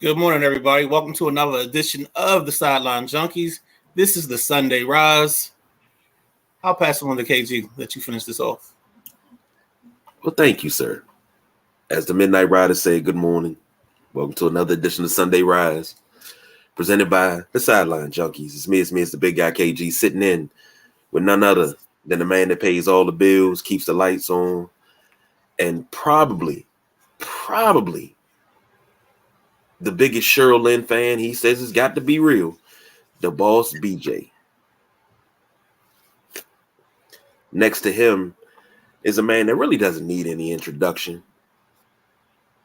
Good morning, everybody. Welcome to another edition of the Sideline Junkies. This is the Sunday Rise. I'll pass it on to KG. Let you finish this off. Well, thank you, sir. As the Midnight Riders say, good morning. Welcome to another edition of Sunday Rise, presented by the Sideline Junkies. It's me, it's the big guy KG, sitting in with none other than the man that pays all the bills, keeps the lights on, and probably the biggest Cheryl Lynn fan. He says it's got to be real. The boss, BJ. Next to him is a man that really doesn't need any introduction.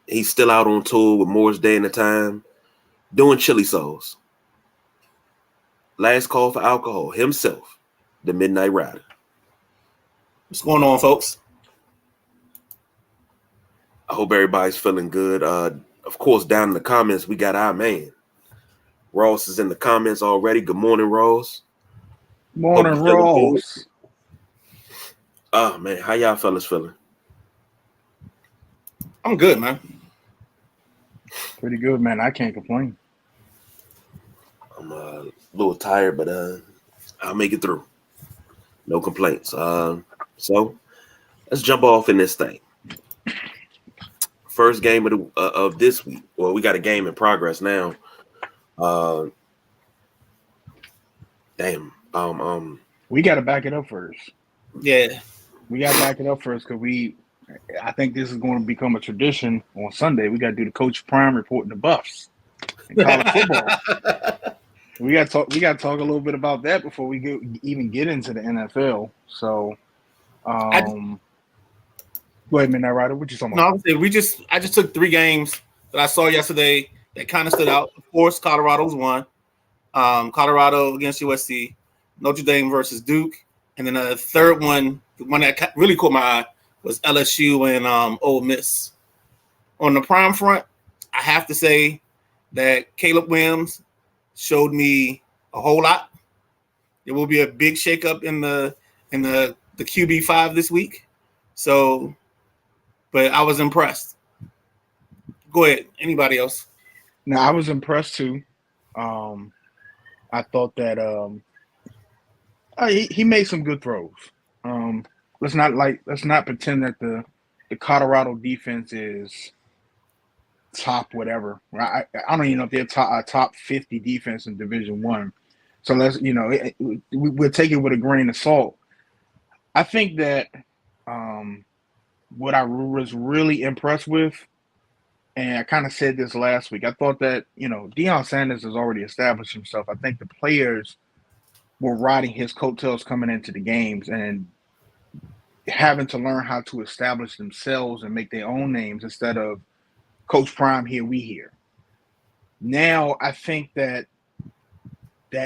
He's still out on tour with Morris Day and the Time, doing chili sauce. Last call for alcohol, himself, the Midnight Rider. What's going on, folks? I hope everybody's feeling good. Of course, down in the comments, we got our man. Ross is in the comments already. Good morning, Ross. Morning, Ross. Oh, man, how y'all fellas feeling? I'm good, man. Pretty good, man. I can't complain. I'm a little tired, but I'll make it through. No complaints. So let's jump off in this thing. First game of this week. Well, we got a game in progress now. We got to back it up first. Yeah. We got to back it up first because I think this is going to become a tradition on Sunday. We got to do the Coach Prime reporting the buffs in college football. We got to talk a little bit about that before we even get into the NFL. So, go ahead, Midnight Rider. What you talking about? No, I just took three games that I saw yesterday that kind of stood out. Of course, Colorado's won. Colorado against USC, Notre Dame versus Duke, and then the third one, the one that really caught my eye, was LSU and Ole Miss. On the prime front, I have to say that Caleb Williams showed me a whole lot. There will be a big shakeup in the QB5 this week. So, but I was impressed. Go ahead. Anybody else? Now, I was impressed too. I thought that he made some good throws. Let's not pretend that the Colorado defense is top whatever. I don't even know if they're top 50 defense in Division I. So we'll take it with a grain of salt. I think that what I was really impressed with, and I kind of said this last week, I thought that, Deion Sanders has already established himself. I think the players were riding his coattails coming into the games and having to learn how to establish themselves and make their own names instead of Coach Prime here, we here. Now, I think that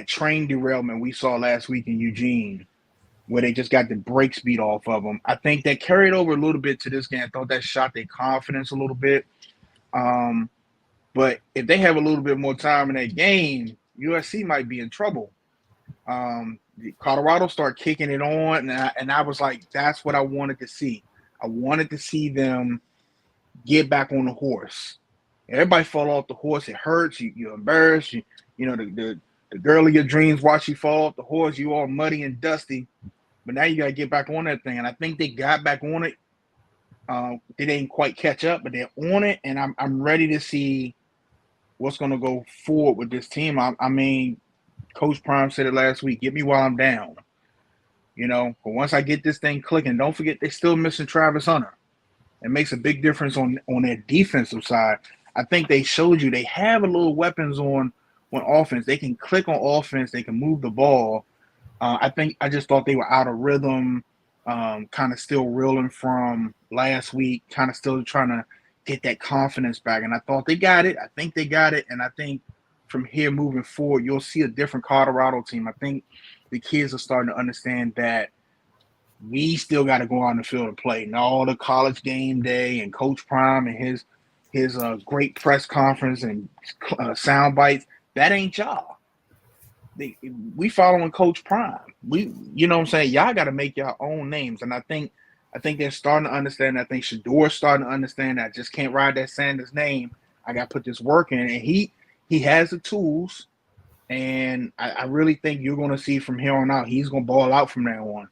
train derailment we saw last week in Eugene, where they just got the brakes beat off of them, I think that carried over a little bit to this game. I thought that shot their confidence a little bit. But if they have a little bit more time in that game, USC might be in trouble. Colorado start kicking it on, and I was like, that's what I wanted to see. I wanted to see them get back on the horse. Everybody fall off the horse. It hurts. You're embarrassed. The girl of your dreams watch you fall off the horse. You all muddy and dusty. But now you got to get back on that thing. And I think they got back on it. They didn't quite catch up, but they're on it. And I'm ready to see what's going to go forward with this team. I mean, Coach Prime said it last week, get me while I'm down. But once I get this thing clicking, don't forget they're still missing Travis Hunter. It makes a big difference on their defensive side. I think they showed you they have a little weapons on offense. They can click on offense. They can move the ball. I just thought they were out of rhythm, kind of still reeling from last week, kind of still trying to get that confidence back. And I thought they got it. I think they got it. And I think from here moving forward, you'll see a different Colorado team. I think the kids are starting to understand that we still got to go on the field and play. And all the college game day and Coach Prime and his great press conference and sound bites, that ain't y'all. We following Coach Prime. You know what I'm saying? Y'all got to make your own names. And I think they're starting to understand. I think Shador's starting to understand that I just can't ride that Sanders name. I got to put this work in, and he has the tools, and I really think you're going to see from here on out he's going to ball out from now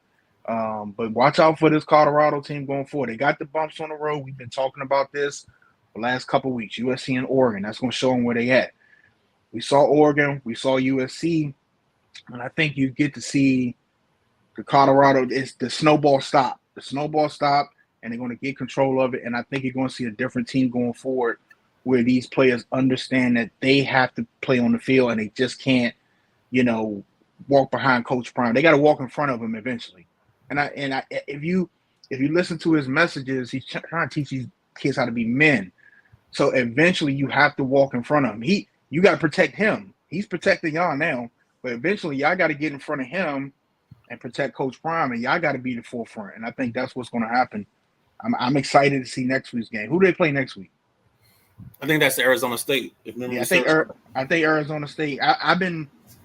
on. But watch out for this Colorado team going forward. They got the bumps on the road. We've been talking about this the last couple of weeks. USC and Oregon. That's going to show them where they at. We saw Oregon. We saw USC. And I think you get to see the Colorado, it's the snowball stop. The snowball stop, and they're going to get control of it. And I think you're going to see a different team going forward where these players understand that they have to play on the field and they just can't, walk behind Coach Prime. They got to walk in front of him eventually. And if you listen to his messages, he's trying to teach these kids how to be men. So eventually you have to walk in front of him. You got to protect him. He's protecting y'all now. But eventually, y'all got to get in front of him and protect Coach Prime, and y'all got to be the forefront. And I think that's what's going to happen. I'm excited to see next week's game. Who do they play next week? I think that's Arizona State. I think Arizona State.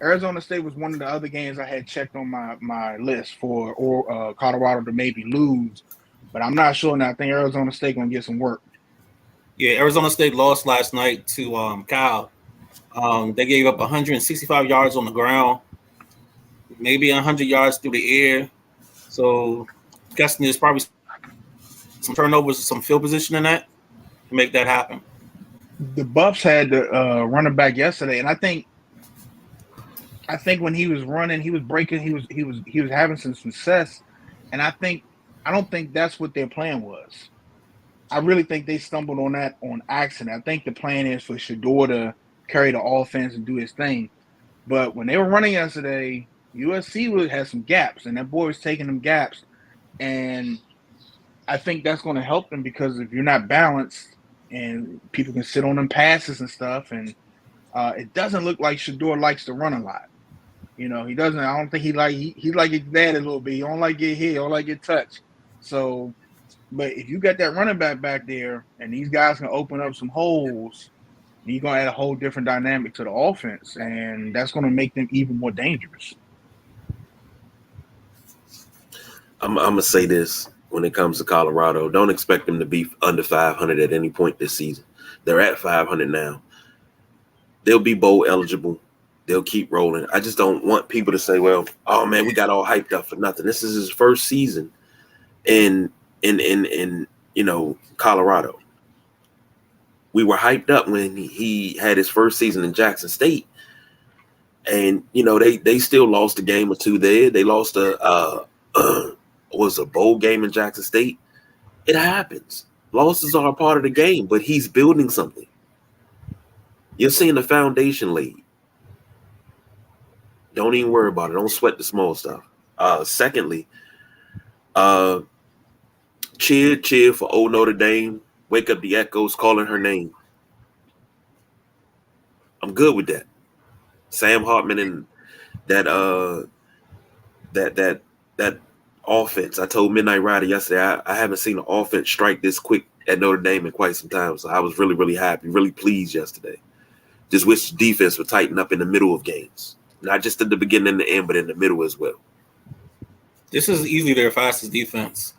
Arizona State was one of the other games I had checked on my list for Colorado to maybe lose, but I'm not sure now. I think Arizona State going to get some work. Yeah, Arizona State lost last night to Cal. They gave up 165 yards on the ground, maybe 100 yards through the air. So, I'm guessing there's probably some turnovers, some field position in that to make that happen. The Buffs had the running back yesterday, and I think when he was running, he was breaking, he was having some success, and I don't think that's what their plan was. I really think they stumbled on that on accident. I think the plan is for Shedeur to carry the offense and do his thing. But when they were running yesterday, USC had some gaps, and that boy was taking them gaps. And I think that's going to help them because if you're not balanced and people can sit on them passes and stuff, and it doesn't look like Shedeur likes to run a lot. He doesn't. I don't think he's like his dad a little bit. He don't like get hit. He don't like get touched. So, but if you got that running back there, and these guys can open up some holes, you're going to add a whole different dynamic to the offense, and that's going to make them even more dangerous. I'm going to say this when it comes to Colorado. Don't expect them to be under 500 at any point this season. They're at 500 now. They'll be bowl eligible. They'll keep rolling. I just don't want people to say, well, oh, man, we got all hyped up for nothing. This is his first season in Colorado. We were hyped up when he had his first season in Jackson State. And, they still lost a game or two there. They lost a bowl game in Jackson State. It happens. Losses are a part of the game, but he's building something. You're seeing the foundation laid. Don't even worry about it. Don't sweat the small stuff. Secondly, cheer for old Notre Dame. Wake up the echoes calling her name. I'm good with that. Sam Hartman and that offense. I told Midnight Rider yesterday I haven't seen an offense strike this quick at Notre Dame in quite some time. So I was really, really happy, really pleased yesterday. Just wish the defense would tighten up in the middle of games. Not just at the beginning and the end, but in the middle as well. This is easily their fastest defense.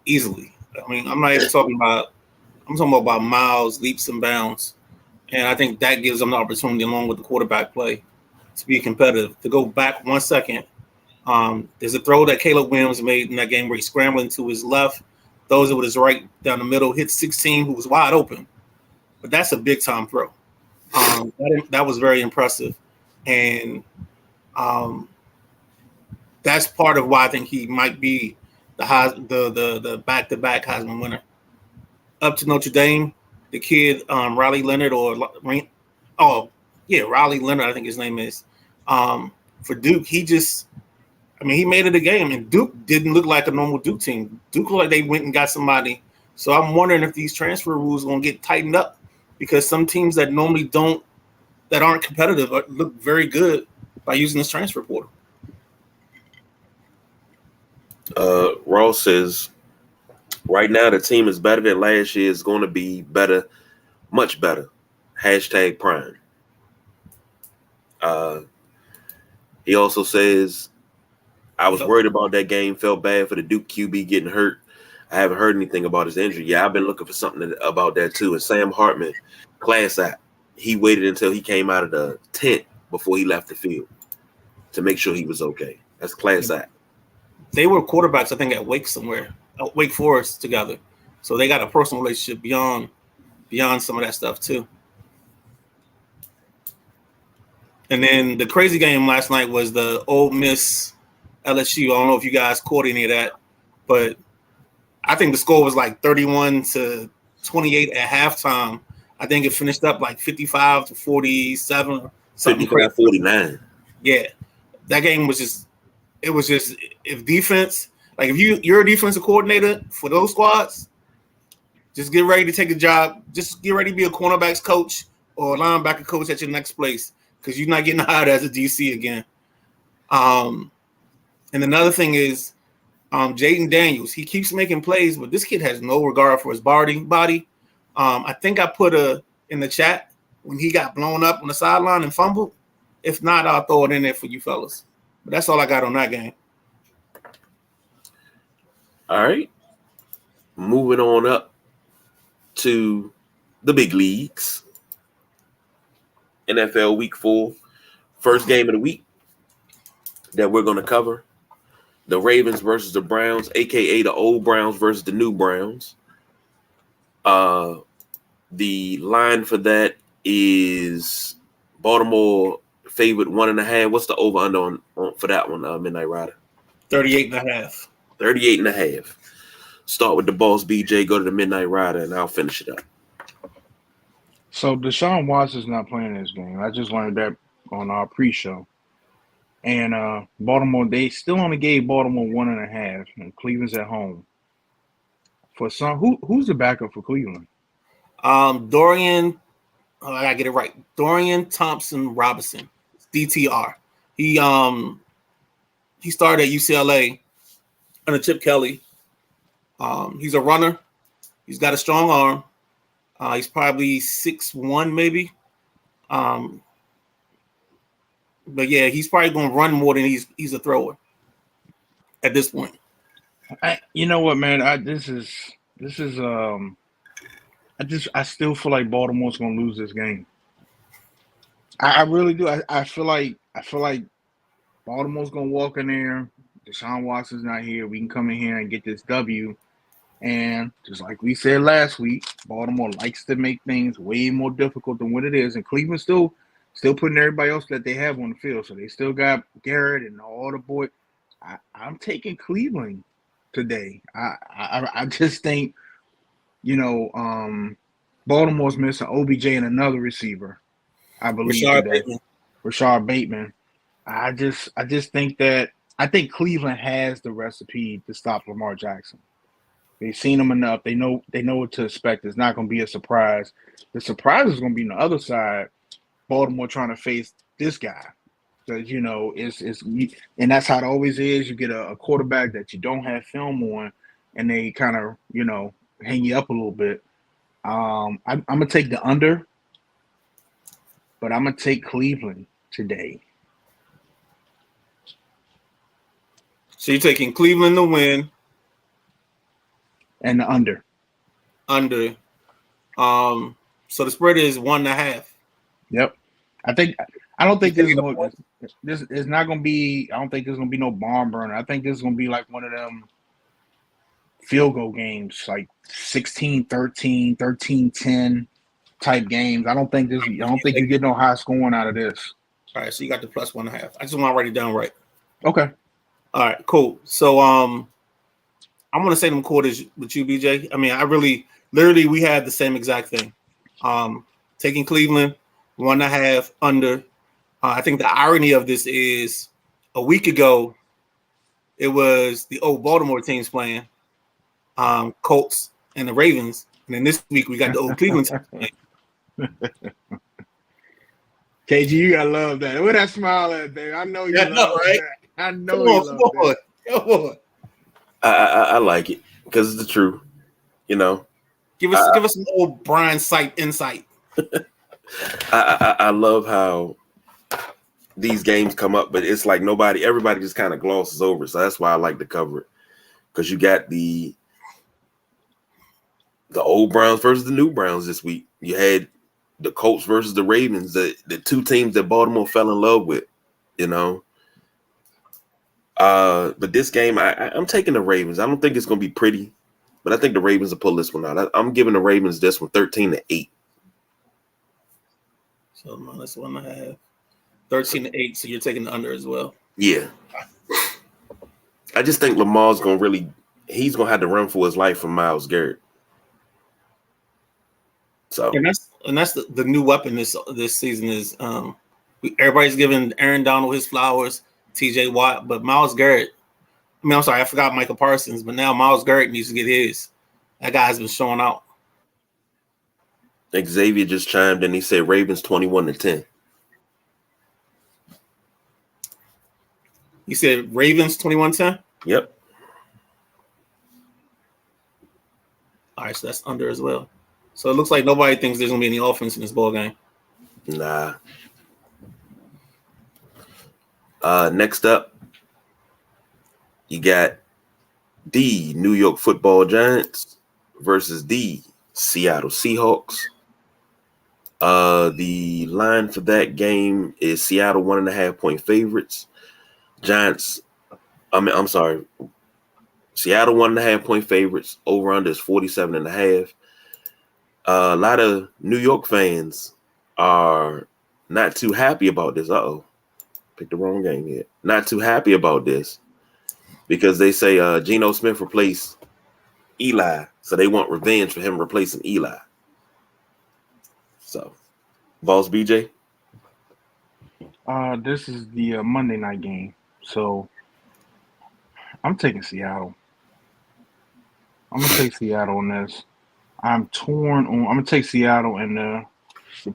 Easily. I mean, I'm not even talking about miles, leaps and bounds. And I think that gives them the opportunity, along with the quarterback play, to be competitive. To go back 1 second, there's a throw that Caleb Williams made in that game where he scrambled to his left, throws it with his right down the middle, hit 16, who was wide open. But that's a big-time throw. That was very impressive. And that's part of why I think he might be the back-to-back Heisman winner. Up to Notre Dame, the kid Riley Leonard Riley Leonard, I think his name is. For Duke, he made it a game, and Duke didn't look like a normal Duke team. Duke looked like they went and got somebody. So I'm wondering if these transfer rules are going to get tightened up because some teams that normally aren't competitive look very good by using this transfer portal. Ross says, right now the team is better than last year. It's going to be better, much better. #Prime. He also says, I was worried about that game, felt bad for the Duke QB getting hurt. I haven't heard anything about his injury. Yeah, I've been looking for something about that too. And Sam Hartman, class act, he waited until he came out of the tent before he left the field to make sure he was okay. That's class act. They were quarterbacks, I think, at Wake Forest together. So they got a personal relationship beyond some of that stuff too. And then the crazy game last night was the Ole Miss LSU. I don't know if you guys caught any of that, but I think the score was like 31-28 at halftime. I think it finished up like 55-47 or something. 55-49. Yeah, that game was just. It was just if defense, like if you're a defensive coordinator for those squads, just get ready to take a job. Just get ready to be a cornerbacks coach or a linebacker coach at your next place because you're not getting hired as a DC again. And another thing is Jaden Daniels. He keeps making plays, but this kid has no regard for his body. I think I put in the chat when he got blown up on the sideline and fumbled. If not, I'll throw it in there for you fellas. But that's all I got on that game. All right. Moving on up to the big leagues. NFL Week 4. First game of the week that we're going to cover. The Ravens versus the Browns, a.k.a. the old Browns versus the new Browns. The line for that is Baltimore favorite 1.5. What's the over under on for that one, Midnight Rider? 38.5. 38.5. Start with the boss, BJ. Go to the Midnight Rider, and I'll finish it up. So Deshaun Watson's not playing this game. I just learned that on our pre-show. And Baltimore, they still only gave Baltimore 1.5, and Cleveland's at home. For some, who's the backup for Cleveland? Dorian. Oh, I gotta get it right. Dorian Thompson Robinson, DTR. He started at UCLA under Chip Kelly. He's a runner. He's got a strong arm. He's probably 6'1", maybe. But yeah, he's probably going to run more than he's a thrower at this point. You know what, man? I still feel like Baltimore's going to lose this game. I really do. I feel like Baltimore's going to walk in there. Deshaun Watson's not here. We can come in here and get this W. And just like we said last week, Baltimore likes to make things way more difficult than what it is. And Cleveland still putting everybody else that they have on the field. So they still got Garrett and all the boys. I'm taking Cleveland today. I just think, Baltimore's missing OBJ and another receiver, I believe. Rashard Bateman. I just think that I think Cleveland has the recipe to stop Lamar Jackson. They've seen him enough. They know what to expect. It's not going to be a surprise. The surprise is going to be on the other side. Baltimore trying to face this guy. Because, and that's how it always is. You get a quarterback that you don't have film on, and they kind of, hang you up a little bit. I'm going to take the under, but I'm going to take Cleveland today. So you're taking Cleveland to win. And the under. Under. So the spread is 1.5. Yep. I don't think there's not going to be. I don't think there's going to be no barn burner. I think this is going to be like one of them field goal games, like 16-13, 13-10 type games. I don't think you get no high scoring out of this. All right, so you got the plus 1.5. I just want to write it down right. Okay. All right, cool. So I'm gonna say them quarters with you, BJ. I mean, literally, we had the same exact thing. Taking Cleveland 1.5 under. I think the irony of this is a week ago, it was the old Baltimore teams playing, Colts and the Ravens, and then this week we got the old Cleveland teams playing. KG, you gotta love that. Where that smile at, Dave? I know you love right? that. I know you love that. Come on. I like it because it's the truth, Give us some old Brian Sight insight. I love how these games come up, but it's like everybody just kind of glosses over. So that's why I like to cover it, because you got the the old Browns versus the new Browns this week. You had the Colts versus the Ravens, the two teams that Baltimore fell in love with, you know. But this game, I'm taking the Ravens. I don't think it's going to be pretty, but I think the Ravens will pull this one out. I'm giving the Ravens this one 13-8. So minus 1.5. 13-8. So you're taking the under as well. Yeah. I just think Lamar's going to he's going to have to run for his life from Myles Garrett. So and that's the new weapon this season is everybody's giving Aaron Donald his flowers, TJ Watt, but Myles Garrett. I mean, I'm sorry, I forgot Michael Parsons, but now Myles Garrett needs to get his. That guy's been showing out. Xavier just chimed in. He said Ravens 21-10. You said Ravens 21-10? Yep. All right, so that's under as well. So it looks like nobody thinks there's going to be any offense in this ball game. Nah. Next up, you got the New York Football Giants versus the Seattle Seahawks. The line for that game is Seattle 1.5-point favorites. Seattle 1.5-point favorites. Over under is 47.5. A lot of New York fans are not too happy about this. Picked the wrong game here. Not too happy about this because they say Geno Smith replaced Eli, so they want revenge for him replacing Eli. So, Boss BJ? This is the Monday night game, so I'm taking Seattle. I'm gonna take Seattle on this. I'm torn on. I'm gonna take Seattle and the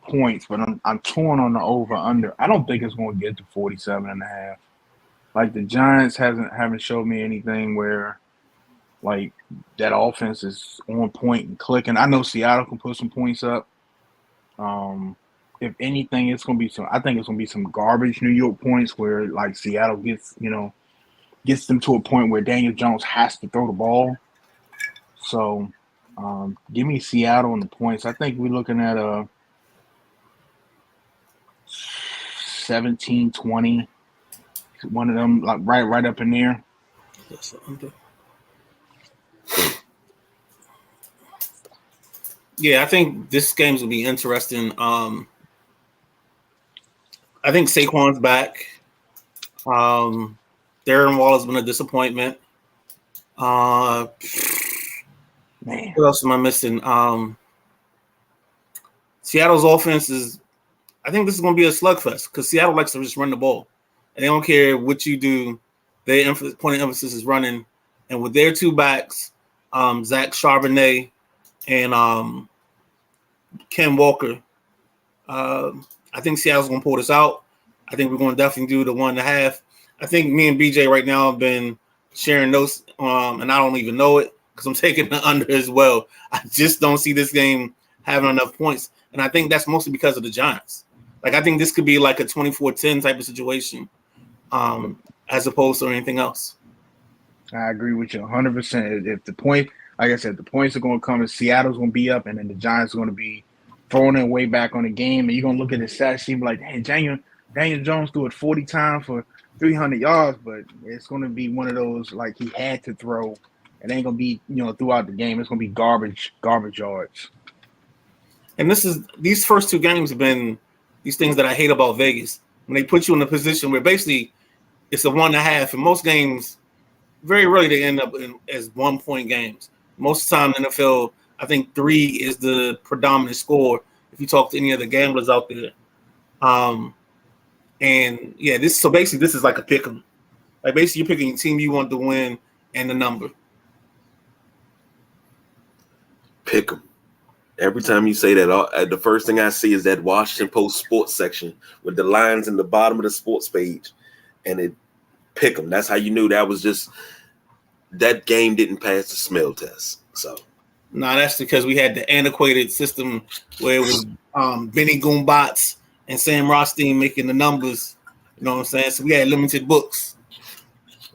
points, but I'm torn on the over under. I don't think it's gonna get to 47.5. Like the Giants haven't showed me anything where like that offense is on point and clicking. I know Seattle can put some points up. If anything, it's gonna be I think it's gonna be some garbage New York points where like Seattle gets them to a point where Daniel Jones has to throw the ball. So give me Seattle and the points. I think we're looking at a 17-20. One of them like right up in there. That's under. Yeah, I think this game's gonna be interesting. I think Saquon's back. Darren Waller's been a disappointment. Man. What else am I missing? Seattle's offense is. I think this is going to be a slugfest because Seattle likes to just run the ball, and they don't care what you do. Their point of emphasis is running, and with their two backs, Zach Charbonnet and Ken Walker, I think Seattle's going to pull this out. I think we're going to definitely do the 1.5. I think me and BJ right now have been sharing notes, and I don't even know it because I'm taking the under as well. I just don't see this game having enough points, and I think that's mostly because of the Giants. Like, I think this could be like a 24-10 type of situation as opposed to anything else. I agree with you 100%. If the point, like I said, the points are going to come and Seattle's going to be up and then the Giants are going to be throwing their way back on the game. And you're going to look at the stat sheet and be like, hey, Daniel Jones threw it 40 times for 300 yards, but it's going to be one of those like he had to throw. It ain't going to be, throughout the game. It's going to be garbage yards. And these first two games have been these things that I hate about Vegas. When they put you in a position where basically it's a 1.5, and most games, very rarely they end up as 1-point games. Most of the time in the NFL, I think 3 is the predominant score if you talk to any of the gamblers out there. And yeah, this is like a pick 'em. Like basically you're picking a team you want to win and the number. Pick 'em. Every time you say that, the first thing I see is that Washington Post sports section with the lines in the bottom of the sports page, and it pick them. That's how you knew that was just that game didn't pass the smell test. So, no, that's because we had the antiquated system where it was Benny Goombotts and Sam Rothstein making the numbers. You know what I'm saying? So we had limited books.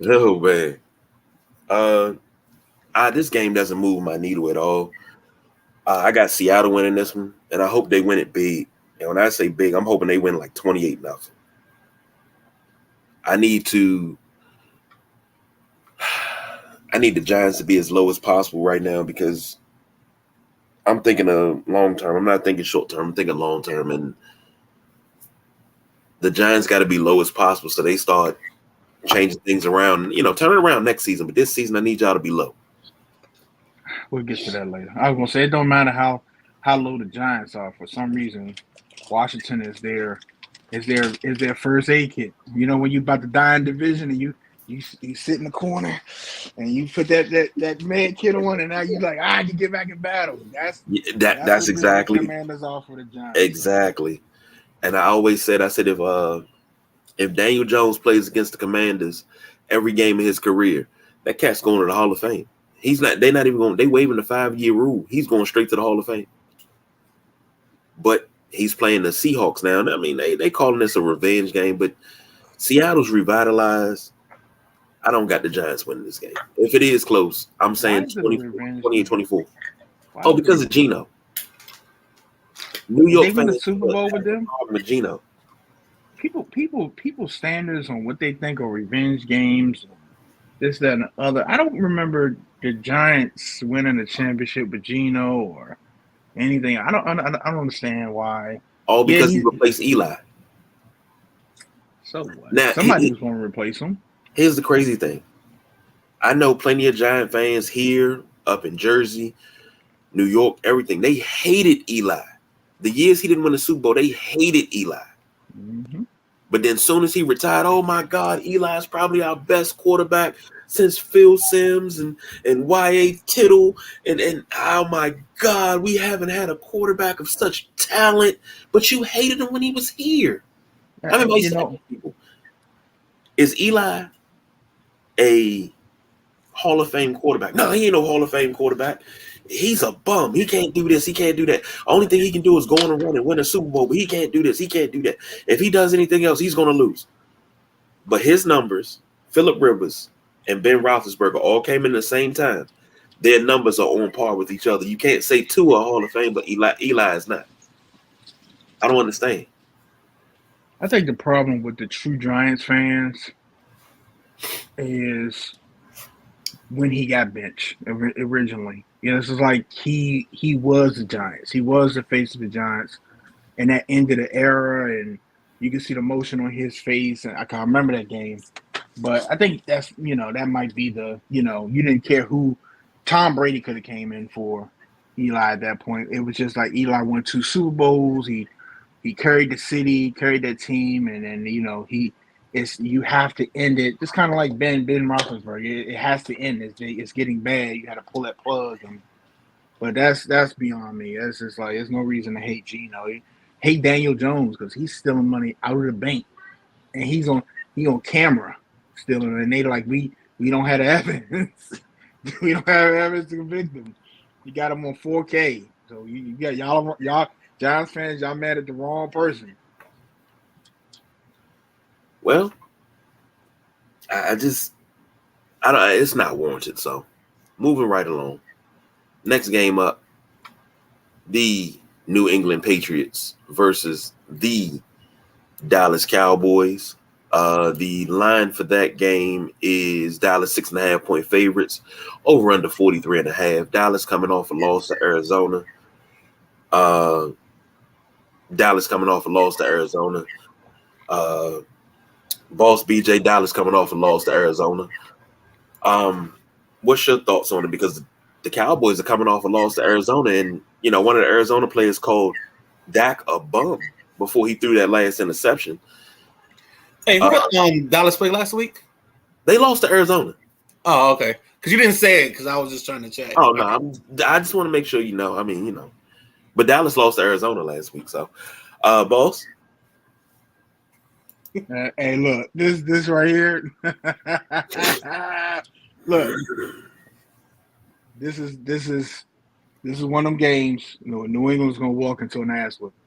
Oh man, this game doesn't move my needle at all. I got Seattle winning this one, and I hope they win it big. And when I say big, I'm hoping they win like 28-0. I need the Giants to be as low as possible right now because I'm thinking of long term. I'm not thinking short term. I'm thinking long term, and the Giants got to be low as possible so they start changing things around. Turn it around next season. But this season, I need y'all to be low. We'll get to that later. I was gonna say it don't matter how low the Giants are. For some reason, Washington is their first aid kit. When you about to die in division and you sit in the corner and you put that med kit on and now you like I can get back in battle. That's exactly what the Commanders are for the Giants. Exactly. And I always said if Daniel Jones plays against the Commanders every game of his career, that cat's going to the Hall of Fame. They're not even going. They waiving the 5-year rule. He's going straight to the Hall of Fame. But he's playing the Seahawks now. I mean, they calling this a revenge game, but Seattle's revitalized. I don't got the Giants winning this game. If it is close, I'm saying 20-24. Oh, because of Geno. New York fans. They win the Super Bowl with them. With Geno. People standards on what they think are revenge games, this, that, and the other. I don't remember the Giants winning a championship with Geno or anything. I don't understand why. All because he replaced Eli. So what? Now, somebody was going to replace him. Here's the crazy thing. I know plenty of Giant fans here, up in Jersey, New York, everything. They hated Eli. The years he didn't win the Super Bowl, they hated Eli. Mm-hmm. But then as soon as he retired, oh my God, Eli's probably our best quarterback since Phil Simms and Y.A. Tittle. And oh my God, we haven't had a quarterback of such talent, but you hated him when he was here. I mean, people. Is Eli a Hall of Fame quarterback? No, he ain't no Hall of Fame quarterback. He's a bum. He can't do this. He can't do that. Only thing he can do is go on a run and win a Super Bowl, but he can't do this. He can't do that. If he does anything else, he's going to lose. But his numbers, Phillip Rivers and Ben Roethlisberger all came in the same time. Their numbers are on par with each other. You can't say two are Hall of Fame, but Eli is not. I don't understand. I think the problem with the true Giants fans is when he got benched originally. This is like he was the Giants. He was the face of the Giants, and that ended the era. And you can see the emotion on his face. And I can't remember that game, but I think that's that might be the you didn't care who Tom Brady could have came in for Eli at that point. It was just like Eli won 2 Super Bowls. He carried the city, carried that team, and then you have to end it. Just kind of like Ben Roethlisberger. It has to end. It's getting bad. You got to pull that plug. But that's beyond me. That's just like there's no reason to hate Geno. Hate Daniel Jones because he's stealing money out of the bank, and he on camera stealing. And they like we don't have the evidence. We don't have evidence to convict him. You got him on 4K. So you got y'all Giants fans. Y'all mad at the wrong person. Well, I don't. It's not warranted. So, moving right along. Next game up, the New England Patriots versus the Dallas Cowboys. The line for that game is Dallas 6.5-point favorites, over under 43.5. Dallas coming off a loss to Arizona. Boss BJ Dallas coming off a loss to Arizona. What's your thoughts on it? Because the Cowboys are coming off a loss to Arizona, and one of the Arizona players called Dak a bum before he threw that last interception. Hey, Dallas played last week? They lost to Arizona. Oh, okay. Because you didn't say it because I was just trying to check. Oh no, I just want to make sure you know. I mean, but Dallas lost to Arizona last week, so boss. Hey, look, this right here. Look, this is one of them games. New England's gonna walk into an ass whipping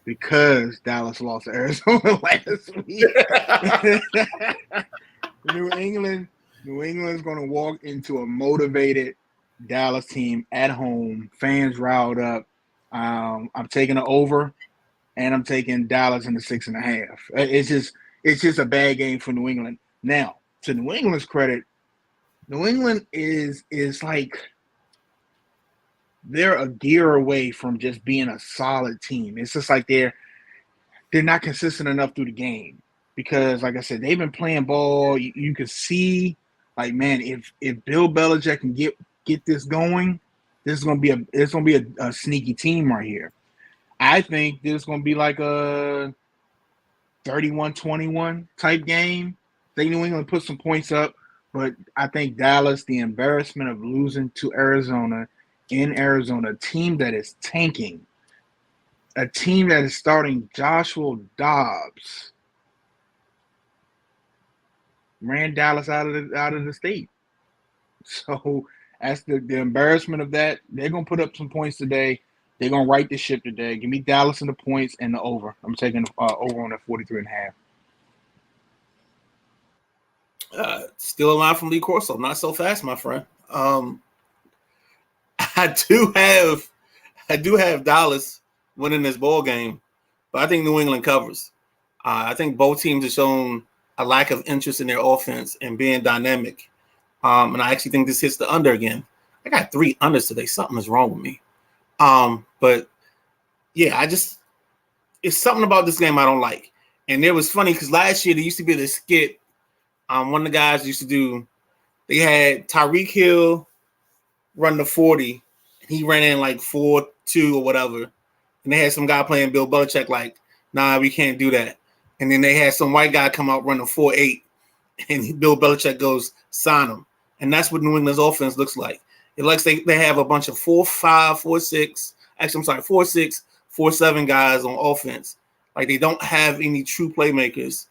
because Dallas lost to Arizona last week. New England's gonna walk into a motivated Dallas team at home, fans riled up. I'm taking the over, and I'm taking Dallas in the 6.5. It's just a bad game for New England. Now, to New England's credit, New England is like they're a gear away from just being a solid team. It's just like they're not consistent enough through the game because, like I said, they've been playing ball. You can see, like, man, if Bill Belichick can get this going, this is gonna be a sneaky team right here. I think this is gonna be like a 31-21 type game. I think New England put some points up, but I think Dallas, the embarrassment of losing to Arizona in Arizona, a team that is tanking, a team that is starting Joshua Dobbs, ran Dallas out of the state. So that's the embarrassment of that. They're gonna put up some points today. They're gonna right the ship today. Give me Dallas in the points and the over. I'm taking over on the 43.5. Still a line from Lee Corso. Not so fast, my friend. I do have Dallas winning this ball game, but I think New England covers. I think both teams have shown a lack of interest in their offense and being dynamic. And I actually think this hits the under again. I got 3 unders today. Something is wrong with me. But yeah, it's something about this game I don't like. And it was funny because last year there used to be this skit. One of the guys used to do, they had Tyreek Hill run the 40, and he ran in like 4.2 or whatever. And they had some guy playing Bill Belichick like, nah, we can't do that. And then they had some white guy come out running 4.8, and Bill Belichick goes, sign him. And that's what New England's offense looks like. It looks like they have a bunch of 4.5, 4.6, actually, I'm sorry, 4.6, 4.7 guys on offense. Like they don't have any true playmakers.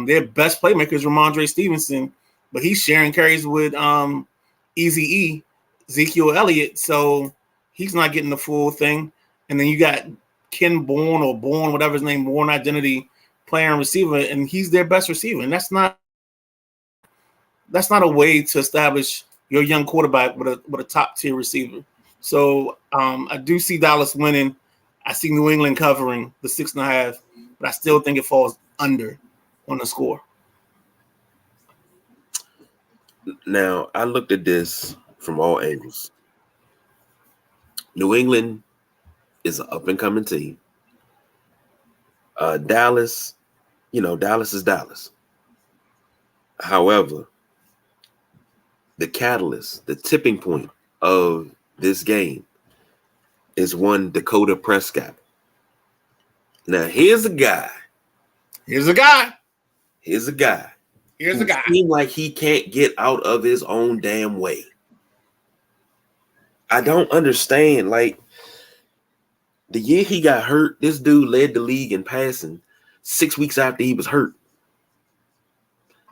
Their best playmaker is Ramondre Stevenson, but he's sharing carries with Eazy-E, Ezekiel Elliott, so he's not getting the full thing. And then you got Ken Bourne or Bourne, whatever his name, Bourne Identity, player and receiver, and he's their best receiver. And that's not a way to establish your young quarterback with a top tier receiver. So I do see Dallas winning. I see New England covering the 6.5, but I still think it falls under on the score. Now, I looked at this from all angles. New England is an up-and-coming team. Dallas, Dallas is Dallas. However, the catalyst, the tipping point of this game is one Dakota Prescott. Now, here's a guy. Here's a guy. Seems like he can't get out of his own damn way. I don't understand. Like, the year he got hurt, this dude led the league in passing 6 weeks after he was hurt.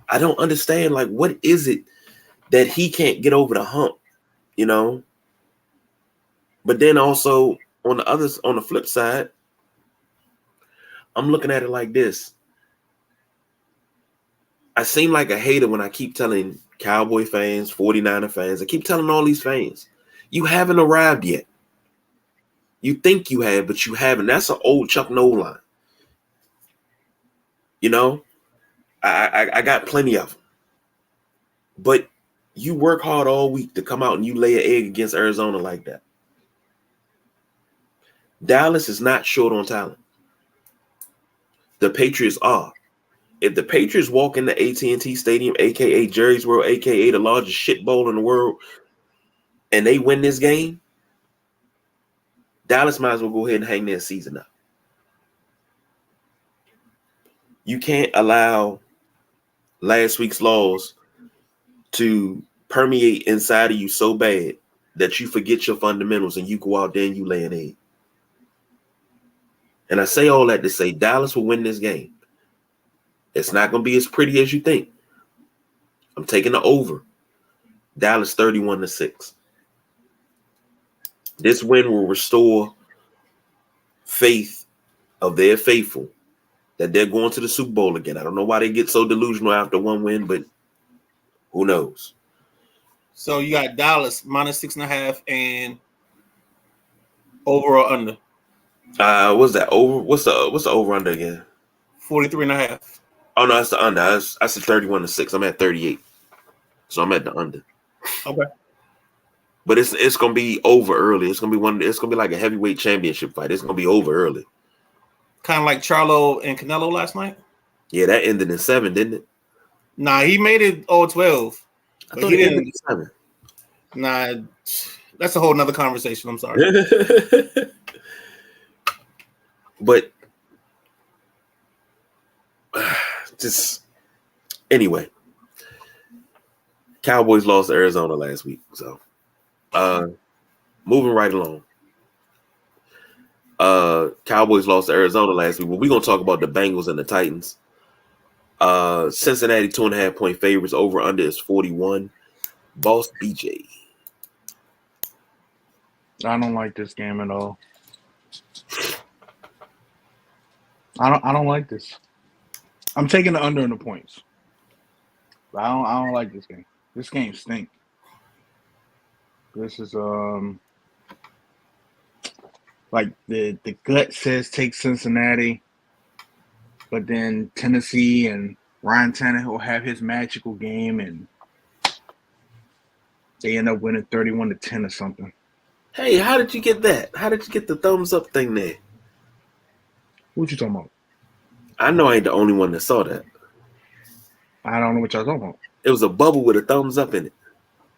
I don't understand. Like, what is it that he can't get over the hump, But then also on the flip side, I'm looking at it like this. I seem like a hater when I keep telling Cowboy fans, 49er fans, I keep telling all these fans, you haven't arrived yet. You think you have, but you haven't. That's an old Chuck Noll line. I got plenty of them. But you work hard all week to come out and you lay an egg against Arizona like that. Dallas is not short on talent. The Patriots are. If the Patriots walk into AT&T Stadium, a.k.a. Jerry's World, a.k.a. the largest shit bowl in the world, and they win this game, Dallas might as well go ahead and hang their season up. You can't allow last week's loss to permeate inside of you so bad that you forget your fundamentals and you go out there and you lay an egg. And I say all that to say Dallas will win this game. It's not going to be as pretty as you think. I'm taking the over. Dallas 31-6. This win will restore faith of their faithful that they're going to the Super Bowl again. I don't know why they get so delusional after one win, but who knows? So you got Dallas -6.5 and over or under What's that over? What's the over under again? 43.5. Oh no, that's the under. I said 31-6. I'm at 38, so I'm at the under. Okay. But it's gonna be over early. It's gonna be It's gonna be like a heavyweight championship fight. It's gonna be over early. Kind of like Charlo and Canelo last night. Yeah, that ended in 7, didn't it? Nah, he made it 12. I But thought he it ended didn't. in 7. Nah, that's a whole nother conversation. I'm sorry. But just anyway, Cowboys lost to Arizona last week. So moving right along. Cowboys lost to Arizona last week. Well, we're gonna talk about the Bengals and the Titans. Cincinnati 2.5 point favorites. Over under is 41. Boss BJ. I don't like this game at all. I don't like this. I'm taking the under in the points. But I don't like this game. This game stinks. This is like the gut says take Cincinnati, but then Tennessee and Ryan Tannehill will have his magical game and they end up winning 31-10 or something. Hey, how did you get that? How did you get the thumbs up thing there? What you talking about? I know I ain't the only one that saw that. I don't know what y'all talking about. It was a bubble with a thumbs up in it.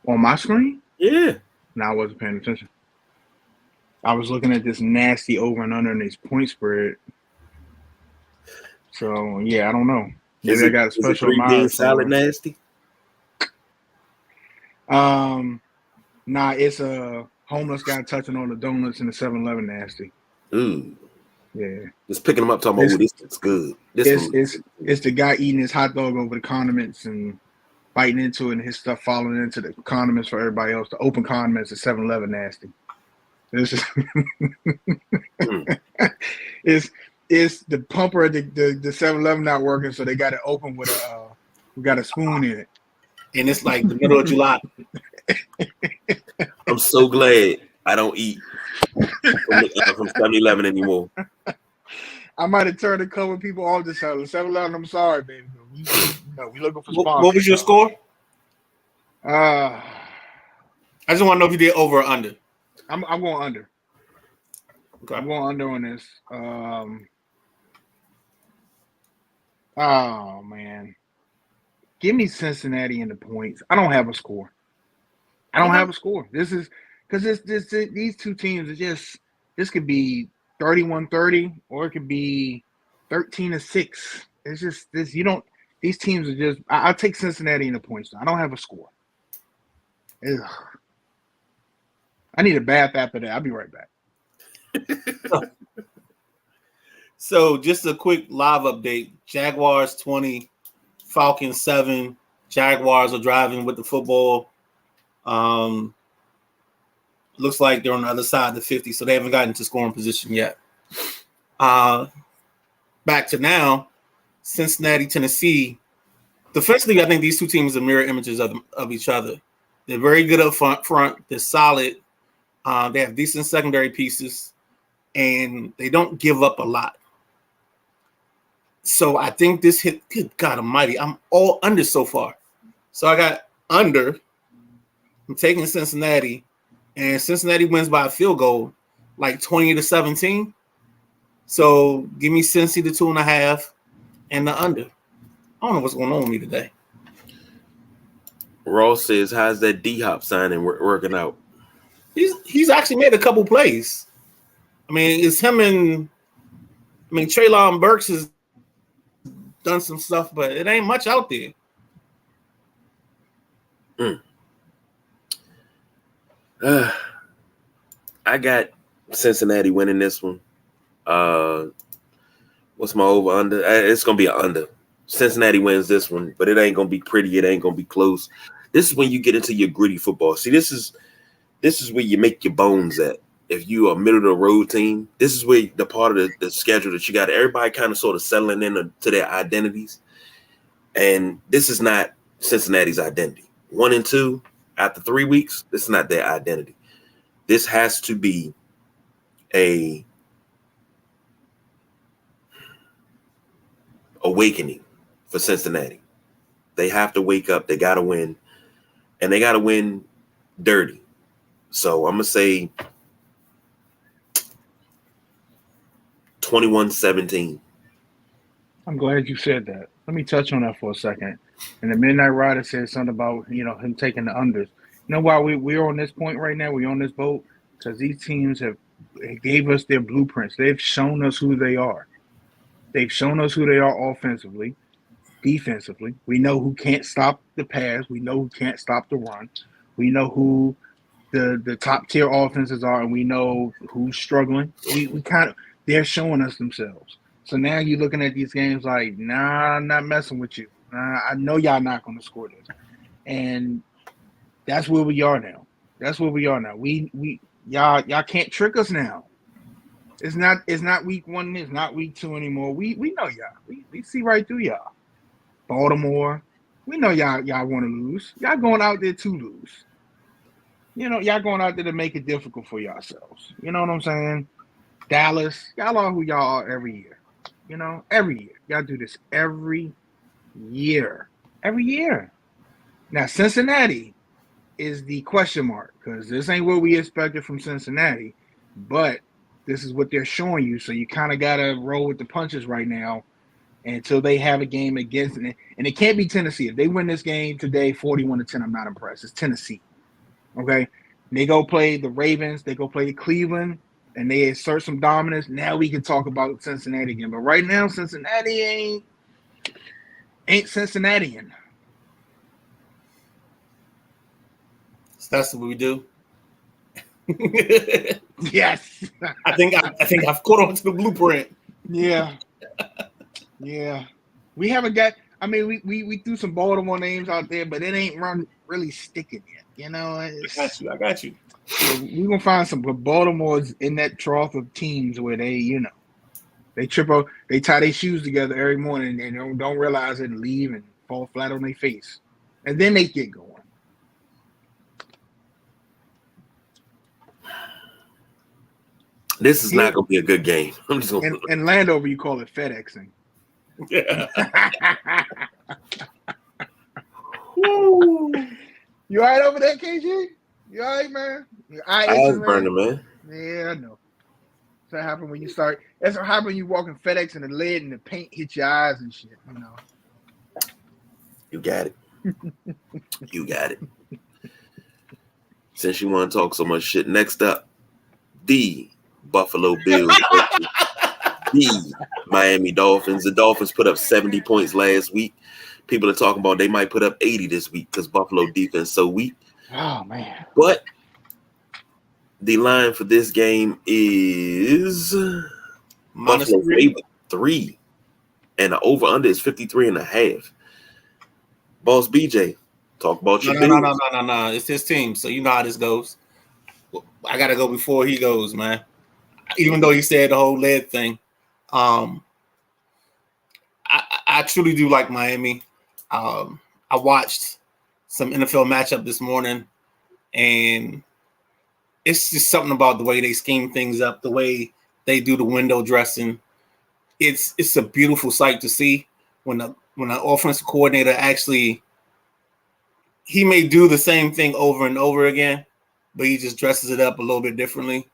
On my screen? Yeah. No, I wasn't paying attention. I was looking at this nasty over and under in this point spread. So yeah, I don't know. Maybe I got a special amount. Salad nasty. Nah, it's a homeless guy touching on the donuts in the 7-Eleven nasty. Ooh. Yeah. Just picking them up, talking about, this looks good. It's the guy eating his hot dog over the condiments and biting into it and his stuff falling into the condiments for everybody else. The open condiments at 7-Eleven nasty. This is it's the pumper at the 7-Eleven not working, so they got it open with we got a spoon in it. And it's like the middle of July. I'm so glad I don't eat from 7-Eleven anymore. I might have turned a couple people off this time. 7-Eleven, I'm sorry, baby. We looking for sponsors. What was your score? I just want to know if you did over or under. I'm going under. Okay. I'm going under on this. Oh man, give me Cincinnati in the points. I don't have a score. This is because these two teams are just. This could be 31-30 or it could be 13-6. It's just this. You don't. These teams are just. I'll take Cincinnati in the points. I don't have a score. Ugh. I need a bath after that. I'll be right back. So just a quick live update. Jaguars 20, Falcons 7. Jaguars are driving with the football. Looks like they're on the other side of the 50, so they haven't gotten to scoring position yet. Back to now, Cincinnati, Tennessee. Defensively, I think these two teams are mirror images of each other. They're very good up front. They're solid. They have decent secondary pieces, and they don't give up a lot. So I think this hit, good God almighty, I'm all under so far. So I got under. I'm taking Cincinnati, and Cincinnati wins by a field goal, like 20-17. So give me Cincy the 2.5 and the under. I don't know what's going on with me today. Ross says, how's that D-Hop signing working out? He's actually made a couple plays. I mean, it's him and Treylon Burks has done some stuff, but it ain't much out there. I got Cincinnati winning this one. What's my over under? It's gonna be an under. Cincinnati wins this one, but it ain't gonna be pretty. It ain't gonna be close. This is when you get into your gritty football. See, this is where you make your bones at. If you are a middle of the road team, this is where the part of the schedule that you got everybody kind of sort of settling into their identities. And this is not Cincinnati's identity. 1 and 2, After 3 weeks, this is not their identity. This has to be a awakening for Cincinnati. They have to wake up. They got to win, and they got to win dirty. So I'm going to say 21-17. I'm glad you said that. Let me touch on that for a second. And the Midnight Rider said something about, him taking the unders. You know why we're on this point right now? We're on this boat because these teams gave us their blueprints. They've shown us who they are. They've shown us who they are offensively, defensively. We know who can't stop the pass. We know who can't stop the run. We know who the top tier offenses are, and we know who's struggling. They're showing us themselves. So now you're looking at these games like, nah, I'm not messing with you. I know y'all not going to score this. And that's where we are now. Y'all can't trick us now. It's not week 1, it's not week 2 anymore. We know y'all. We see right through y'all. Baltimore, we know y'all want to lose. Y'all going out there to lose. Y'all going out there to make it difficult for yourselves. You know what I'm saying? Dallas, y'all are who y'all are every year. Every year. Y'all do this every year. Every year. Now, Cincinnati is the question mark because this ain't what we expected from Cincinnati, but this is what they're showing you. So you kind of got to roll with the punches right now until they have a game against it. And it can't be Tennessee. If they win this game today, 41-10, I'm not impressed. It's Tennessee. Okay? They go play the Ravens. They go play Cleveland. And they assert some dominance. Now we can talk about Cincinnati again. But right now, Cincinnati ain't Cincinnatian. So that's what we do. Yes. I think I've caught on to the blueprint. Yeah. We haven't got. I mean, we threw some Baltimore names out there, but it ain't really sticking yet. I got you. We're gonna find some Baltimore's in that trough of teams where they trip up, they tie their shoes together every morning and don't realize it and leave and fall flat on their face, and then they get going. This is not going to be a good game. In Landover, you call it FedExing. Yeah. You all right over there, KG? You all right, man? I was burning, man. Yeah, I know. That's what happens when you start. That's what happens when you walk in FedEx and the lid and the paint hits your eyes and shit. You got it. You got it. Since you want to talk so much shit, next up, the Buffalo Bills versus the Miami Dolphins. The Dolphins put up 70 points last week. People are talking about they might put up 80 this week because Buffalo defense so weak. Oh, man. But the line for this game is Buffalo favored 3. And the over-under is 53.5. Boss BJ, talk about your Bills. No. It's his team, so you know how this goes. I got to go before he goes, man. Even though he said the whole lead thing. I truly do like Miami. I watched some NFL matchup this morning, and it's just something about the way they scheme things up, the way they do the window dressing. It's a beautiful sight to see when an offensive coordinator actually, he may do the same thing over and over again, but he just dresses it up a little bit differently.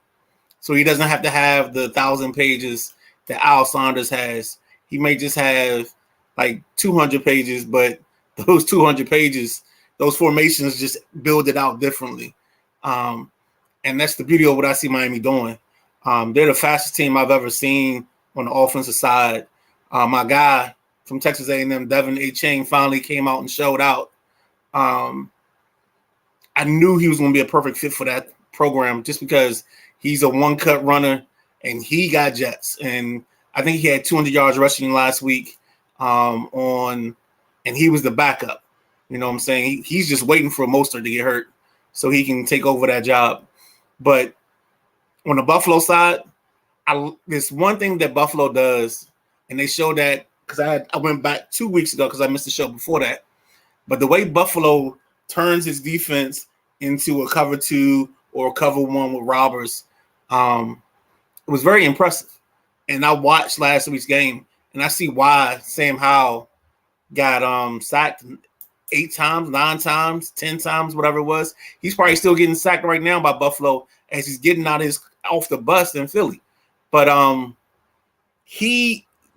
So he doesn't have to have the 1,000 pages that Al Saunders has. He may just have like 200 pages, but those 200 pages, those formations just build it out differently. And that's the beauty of what I see Miami doing. They're the fastest team I've ever seen on the offensive side. My guy from Texas A&M, Devin Achane, finally came out and showed out. I knew he was going to be a perfect fit for that program just because he's a one-cut runner and he got jets. And I think he had 200 yards rushing last week and he was the backup. You know what I'm saying? He's just waiting for Mostert to get hurt so he can take over that job. But on the Buffalo side, there's one thing that Buffalo does, and they show that because I went back 2 weeks ago because I missed the show before that. But the way Buffalo turns its defense into a cover 2 or a cover 1 with robbers. It was very impressive. And I watched last week's game, and I see why Sam Howell got sacked 8 times, 9 times, 10 times, whatever it was. He's probably still getting sacked right now by Buffalo as he's getting off the bus in Philly. But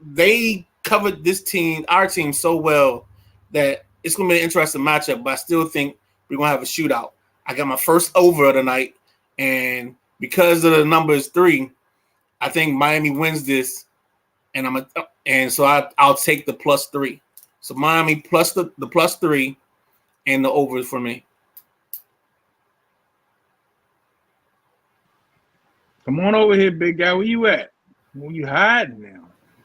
they covered our team so well that it's going to be an interesting matchup, but I still think we're going to have a shootout. I got my first over of the night, and because of the number is 3, I think Miami wins this, and so I'll take the +3. So Miami plus the +3 and the over for me. Come on over here, big guy. Where you at? Where you hiding now?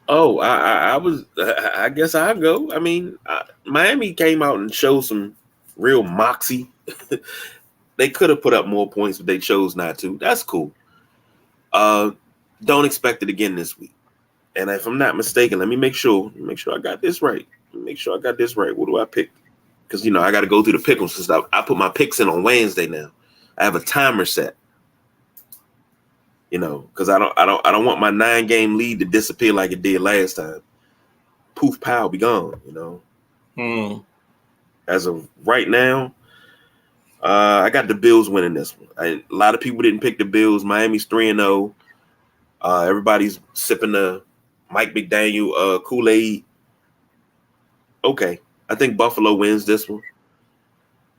Oh, I guess I'll go. I mean, Miami came out and showed some real moxie. They could have put up more points, but they chose not to. That's cool. Don't expect it again this week. And if I'm not mistaken, let me make sure I got this right. What do I pick? Because I got to go through the pick 'em since I put my picks in on Wednesday now. I have a timer set. Because I don't want my 9-game lead to disappear like it did last time. Poof, pow, be gone. As of right now, I got the Bills winning this one. A lot of people didn't pick the Bills. Miami's 3-0. Everybody's sipping the Mike McDaniel Kool-Aid. Okay, I think Buffalo wins this one.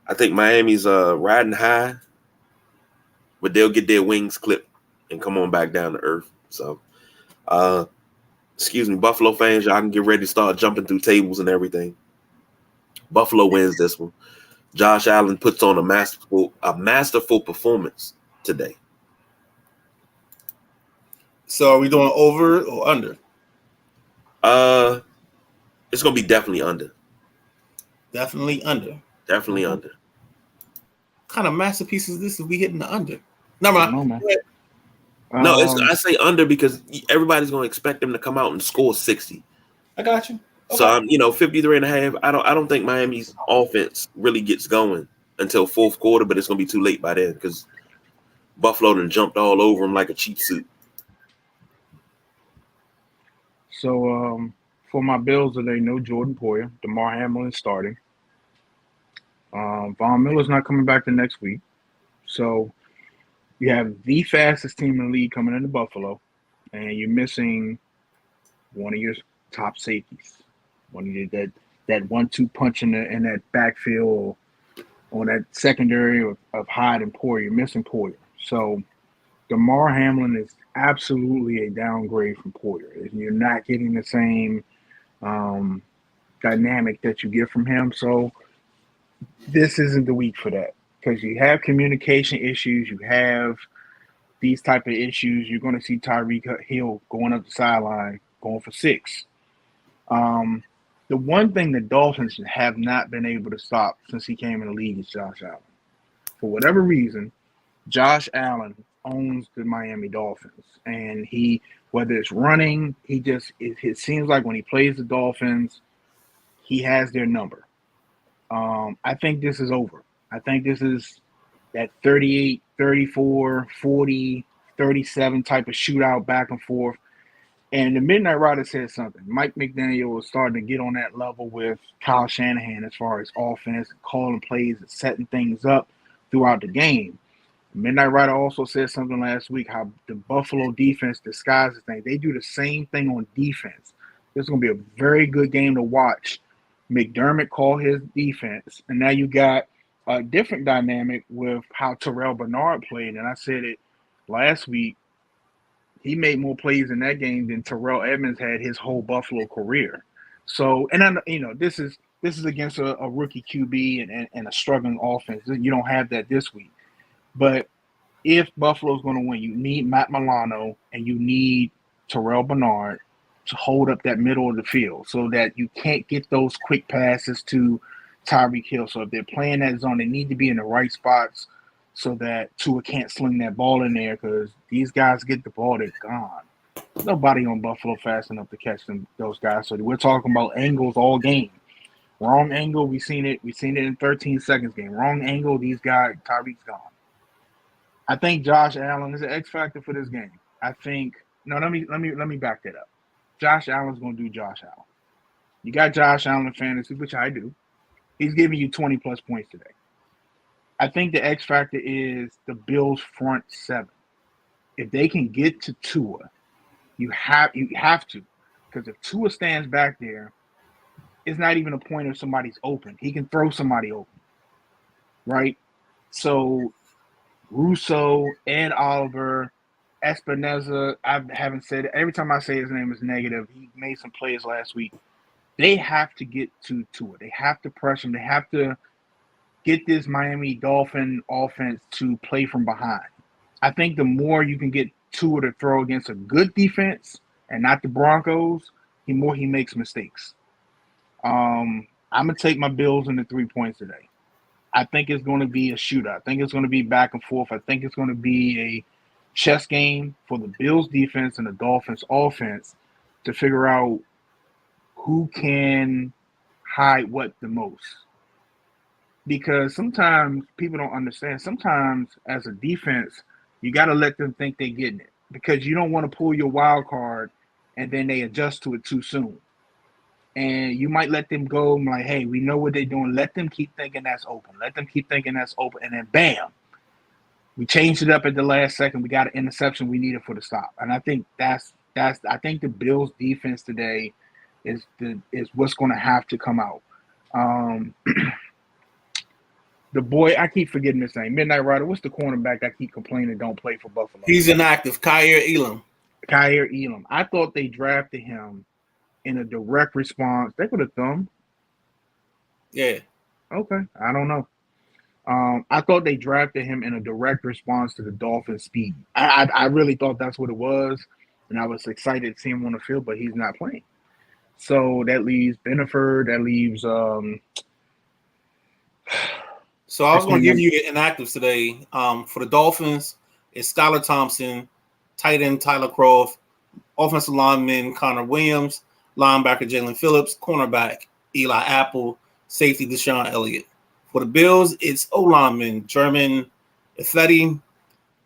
I think Miami's riding high, but they'll get their wings clipped and come on back down to earth. So, excuse me, Buffalo fans, y'all can get ready to start jumping through tables and everything. Buffalo wins this one. Josh Allen puts on a masterful performance today. So are we doing over or under? It's gonna be definitely under. Definitely under. Definitely under. What kind of masterpiece is this if we hitting the under? No, man. No, I say under because everybody's going to expect them to come out and score 60. I got you. Okay. So I'm, 53.5. I don't think Miami's offense really gets going until fourth quarter, but it's going to be too late by then because Buffalo done jumped all over them like a cheap suit. So for my Bills today, no Jordan Poyer. DeMar Hamlin starting. Von Miller's not coming back the next week. So you have the fastest team in the league coming into Buffalo, and you're missing one of your top safeties. One of your that 1-2 punch in that backfield or that secondary of Hyde and Poyer. You're missing Poyer. So DeMar Hamlin is absolutely a downgrade from Poyer. You're not getting the same dynamic that you get from him. So this isn't the week for that. Because you have communication issues, you have these type of issues. You're going to see Tyreek Hill going up the sideline, going for 6. The one thing the Dolphins have not been able to stop since he came in the league is Josh Allen. For whatever reason, Josh Allen owns the Miami Dolphins. And whether it's running, it seems like when he plays the Dolphins, he has their number. I think this is over. I think this is that 38, 34, 40, 37 type of shootout back and forth. And the Midnight Rider said something. Mike McDaniel was starting to get on that level with Kyle Shanahan as far as offense, calling plays and setting things up throughout the game. Midnight Rider also said something last week how the Buffalo defense disguises things. They do the same thing on defense. This is going to be a very good game to watch. McDermott called his defense, and now you got a different dynamic with how Terrell Bernard played. And I said it last week. He made more plays in that game than Terrell Edmonds had his whole Buffalo career. So, and I, this is against a rookie QB and a struggling offense. You don't have that this week. But if Buffalo's going to win, you need Matt Milano and you need Terrell Bernard to hold up that middle of the field so that you can't get those quick passes to Tyreek Hill. So if they're playing that zone, they need to be in the right spots so that Tua can't sling that ball in there because these guys get the ball, they're gone. Nobody on Buffalo fast enough to catch those guys. So we're talking about angles all game. Wrong angle. We seen it. We seen it in 13 seconds game. Wrong angle. These guys. Tyreek's gone. I think Josh Allen is an X factor for this game. I think. No, let me back that up. Josh Allen's going to do Josh Allen. You got Josh Allen in fantasy, which I do. He's giving you 20 plus points today. I think the X factor is the Bills' front seven. If they can get to Tua, you have to, because if Tua stands back there, it's not even a point if somebody's open. He can throw somebody open, right? So Russo, Ed Oliver, Espinoza, I haven't said it. Every time I say his name is negative. He made some plays last week. They have to get to Tua. They have to pressure him. They have to get this Miami Dolphin offense to play from behind. I think the more you can get Tua to throw against a good defense and not the Broncos, the more he makes mistakes. I'm going to take my Bills in the 3 points today. I think it's going to be a shootout. I think it's going to be back and forth. I think it's going to be a chess game for the Bills defense and the Dolphins offense to figure out who can hide what the most. Because sometimes people don't understand. Sometimes as a defense, you got to let them think they're getting it. Because you don't want to pull your wild card and then they adjust to it too soon. And you might let them go and like, hey, we know what they're doing. Let them keep thinking that's open. Let them keep thinking that's open. And then bam, we changed it up at the last second. We got an interception we needed for the stop. And I think that's I think the Bills defense today is what's going to have to come out. The boy, I keep forgetting his name. Midnight Rider. What's the cornerback I keep complaining don't play for Buffalo? He's inactive. Kaiir Elam. Kaiir Elam. I thought they drafted him in a direct response. They could have thumb. Yeah. Okay. I don't know. I thought they drafted him in a direct response to the Dolphins' speed. I really thought that's what it was, and I was excited to see him on the field, but he's not playing. So that leaves Benford. That leaves. So I was going to give you the inactives today. For the Dolphins, it's Skylar Thompson, tight end Tyler Croft, offensive lineman Connor Williams, linebacker Jalen Phillips, cornerback Eli Apple, safety Deshaun Elliott. For the Bills, it's O-lineman German Ifedi,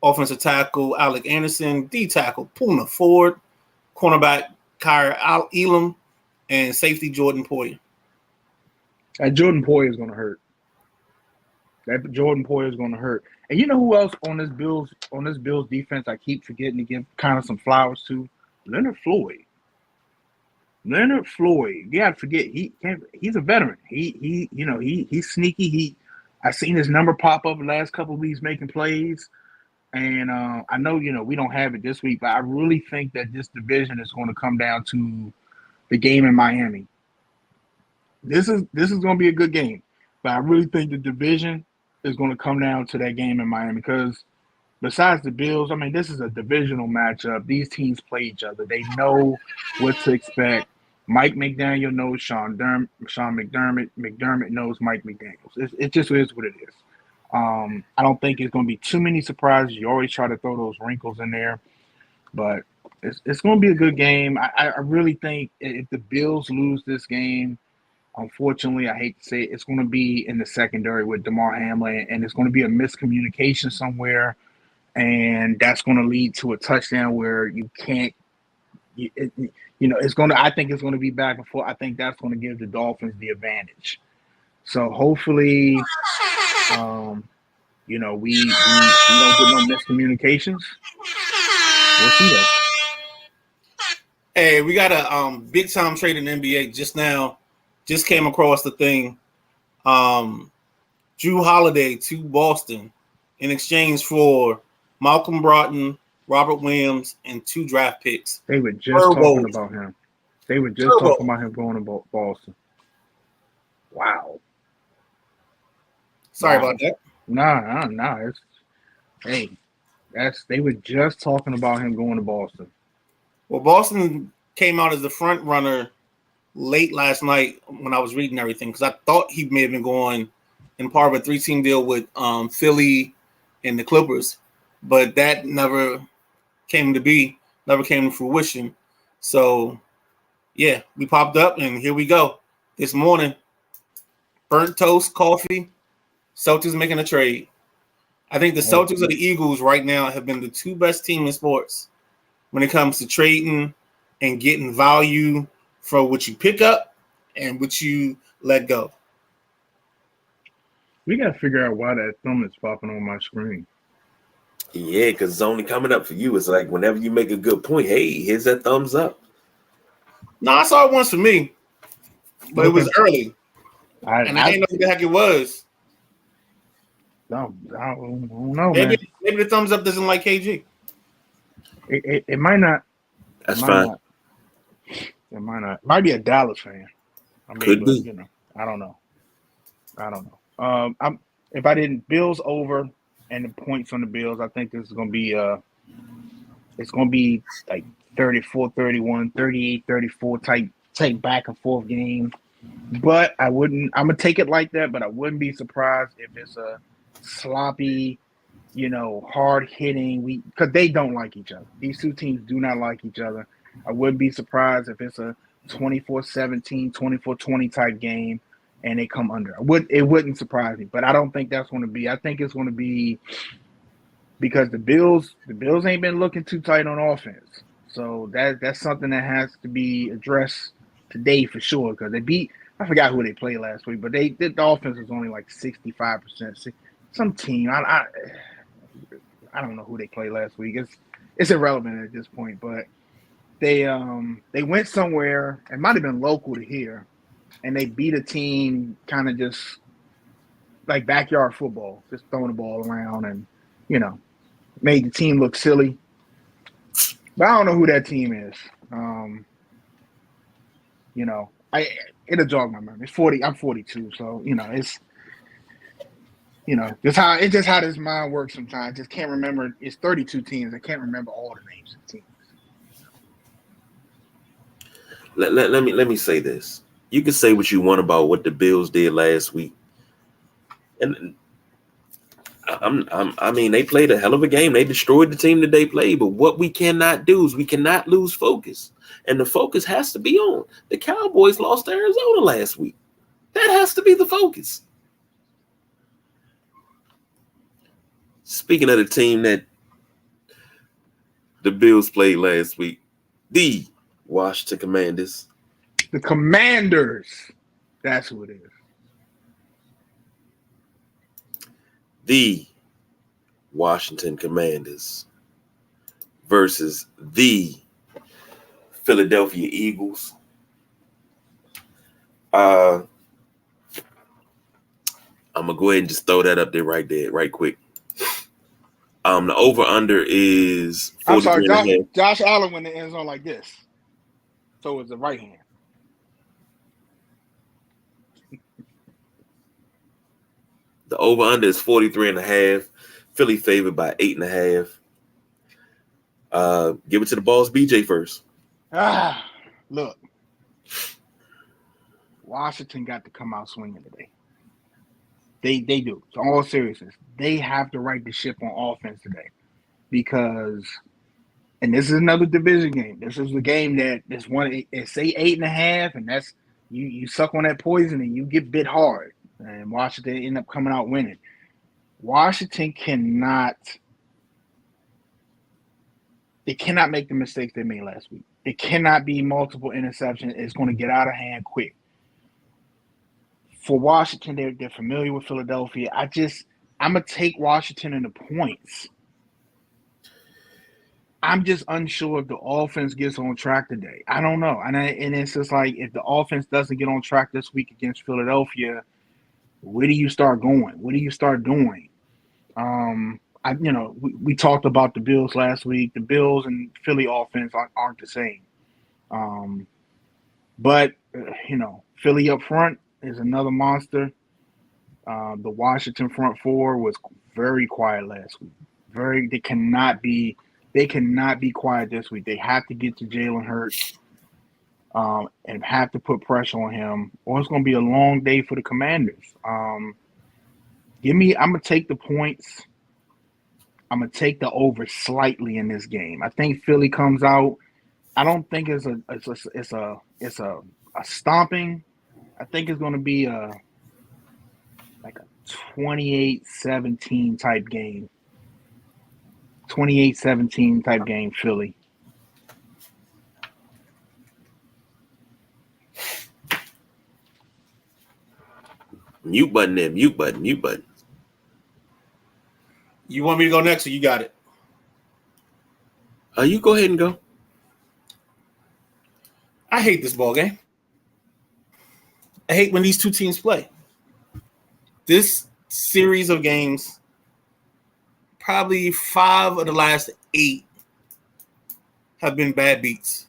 offensive tackle Alec Anderson, D tackle Poona Ford, cornerback Kaiir Elam, and safety Jordan Poyer. Jordan Poyer is going to hurt. That Jordan Poyer is going to hurt. And you know who else on this Bills defense I keep forgetting to give kind of some flowers to? Leonard Floyd. Leonard Floyd. You got to forget he's a veteran. He's sneaky. I seen his number pop up the last couple of weeks making plays. And I know, we don't have it this week, but I really think that this division is going to come down to the game in Miami. This is going to be a good game, but I really think the division is going to come down to that game in Miami because besides the Bills, I mean, this is a divisional matchup. These teams play each other. They know what to expect. Mike McDaniel knows Sean McDermott. McDermott knows Mike McDaniels. It just is what it is. I don't think it's going to be too many surprises. You always try to throw those wrinkles in there, but it's going to be a good game. I really think if the Bills lose this game, unfortunately, I hate to say it, it's going to be in the secondary with Damar Hamlin, and it's going to be a miscommunication somewhere, and that's going to lead to a touchdown where you can't. It's going to. I think it's going to be back and forth. I think that's going to give the Dolphins the advantage. So hopefully, we don't get no miscommunications. We'll see that. Hey, we got a big time trade in the NBA just now. Just came across the thing. Drew Holiday to Boston in exchange for Malcolm Brogdon, Robert Williams, and 2 draft picks. They were just talking about him. They were just talking about him going to Boston. Wow. Sorry about that. Nah. They were just talking about him going to Boston. Well, Boston came out as the front runner late last night when I was reading everything because I thought he may have been going in part of a 3-team deal with Philly and the Clippers, but that never came to fruition. So, yeah, we popped up and here we go. This morning, burnt toast, coffee, Celtics making a trade. I think the Celtics or the Eagles right now have been the two best teams in sports when it comes to trading and getting value for what you pick up and what you let go. We got to figure out why that thumb is popping on my screen. Yeah, because it's only coming up for you. It's like whenever you make a good point, hey, here's that thumbs up. No, I saw it once for me, but it was early. I didn't know what the heck it was. No, I don't know, maybe the thumbs up doesn't like KG. It might not. That's fine. It might not. It might be a Dallas fan. Could be. You know, I don't know. If I didn't Bills over and the points on the Bills, I think this is going to be it's going to be like 34-31, 38-34 type back and forth game. But I'm going to take it like that, but I wouldn't be surprised if it's a sloppy, hard hitting, because they don't like each other. These two teams do not like each other. I wouldn't be surprised if it's a 24-17, 24-20 type game and they come under. It wouldn't surprise me, but I don't think that's going to be. I think it's going to be because the Bills ain't been looking too tight on offense. So that's something that has to be addressed today for sure, because they beat, I forgot who they played last week, but the offense was only like 65%. Some team, I don't know who they played last week. It's irrelevant at this point, but they went somewhere, it might have been local to here, and they beat a team kind of just like backyard football, just throwing the ball around and, made the team look silly. But I don't know who that team is. It'll jog my memory. I'm 42, so it's just how this mind works sometimes. I just can't remember. It's 32 teams. I can't remember all the names of the teams. Let me say this. You can say what you want about what the Bills did last week, and I mean they played a hell of a game. They destroyed the team that they played. But what we cannot do is we cannot lose focus, and the focus has to be on the Cowboys lost to Arizona last week. That has to be the focus. Speaking of the team that the Bills played last week, the Washington Commanders. The Commanders. That's who it is. The Washington Commanders versus the Philadelphia Eagles. I'm going to go ahead and just throw that up there right quick. The over-under is 40. I'm sorry, Josh Allen went the end zone like this. So it's the right hand. The over-under is 43.5. Philly favored by 8.5. Give it to the boss, BJ, first. Look. Washington got to come out swinging today. They do. To all seriousness, they have to right the ship on offense today because, and this is another division game. This is the game that this one. It's say 8.5, and that's you suck on that poison and you get bit hard. And Washington end up coming out winning. Washington cannot make the mistakes they made last week. It cannot be multiple interceptions. It's going to get out of hand quick. For Washington, they're familiar with Philadelphia. I'm going to take Washington in the points. I'm just unsure if the offense gets on track today. I don't know. And it's just like if the offense doesn't get on track this week against Philadelphia, where do you start going? What do you start doing? We talked about the Bills last week. The Bills and Philly offense aren't the same. But Philly up front is another monster. The Washington front four was very quiet last week. They cannot be quiet this week. They have to get to Jalen Hurts and have to put pressure on him, or it's going to be a long day for the Commanders. I'm going to take the points. I'm going to take the over slightly in this game. I think Philly comes out. I don't think it's a stomping. I think it's going to be a like a 28-17 type game. 28-17 type game, Philly. Mute button there. Mute button. Mute button. You want me to go next, or you got it? You go ahead and go. I hate this ball game. I hate when these two teams play. This series of games, probably 5 of the last 8 have been bad beats,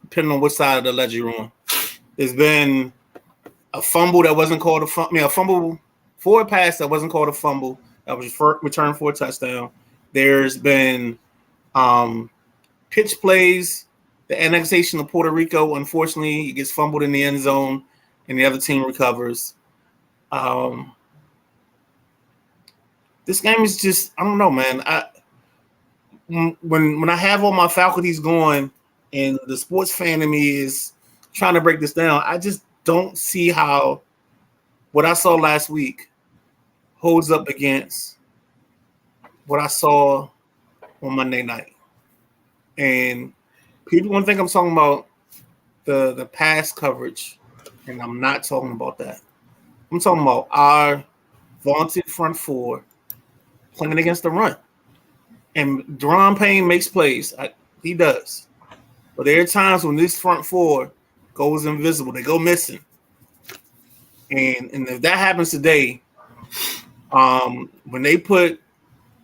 depending on which side of the ledger you're on. There's been a fumble that wasn't called a fumble. A fumble for a pass that wasn't called a fumble that was returned for a touchdown. There's been pitch plays. The annexation of Puerto Rico, unfortunately, it gets fumbled in the end zone, and the other team recovers. This game is just, I don't know, man. When I have all my faculties going and the sports fan in me is trying to break this down, I just don't see how what I saw last week holds up against what I saw on Monday night. And people want to think I'm talking about the pass coverage, and I'm not talking about that. I'm talking about our vaunted front four playing against the run. And Deron Payne makes plays. He does. But there are times when this front four goes invisible. They go missing. And if that happens today, when they put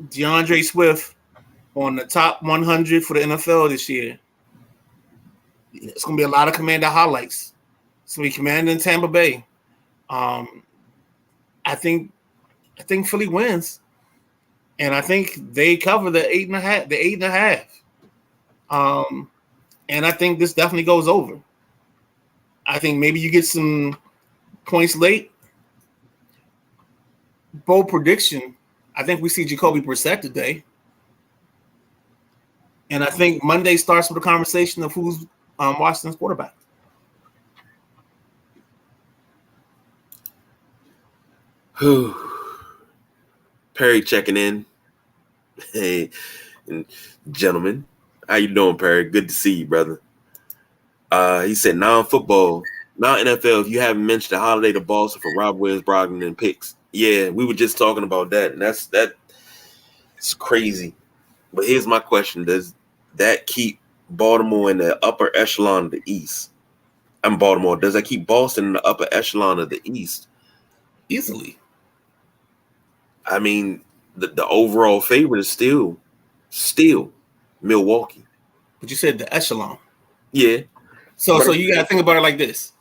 DeAndre Swift on the top 100 for the NFL this year, it's going to be a lot of Commander highlights. It's going to be Commander in Tampa Bay. I think Philly wins, and I think they cover the 8.5. And I think this definitely goes over. I think maybe you get some points late. Bold prediction. I think we see Jacoby Brissett today. And I think Monday starts with a conversation of who's Washington's quarterback. Perry checking in. Hey, gentlemen. How you doing, Perry? Good to see you, brother. He said non-football, non-NFL, if you haven't mentioned the holiday to Boston for Rob Williams, Brogdon, and picks. Yeah, we were just talking about that, and that's crazy. But here's my question. Does that keep Baltimore in the upper echelon of the East? I'm Baltimore. Does that keep Boston in the upper echelon of the East? Easily. I mean, the overall favorite is still Milwaukee. But you said the echelon. Yeah. So you got to think about it like this.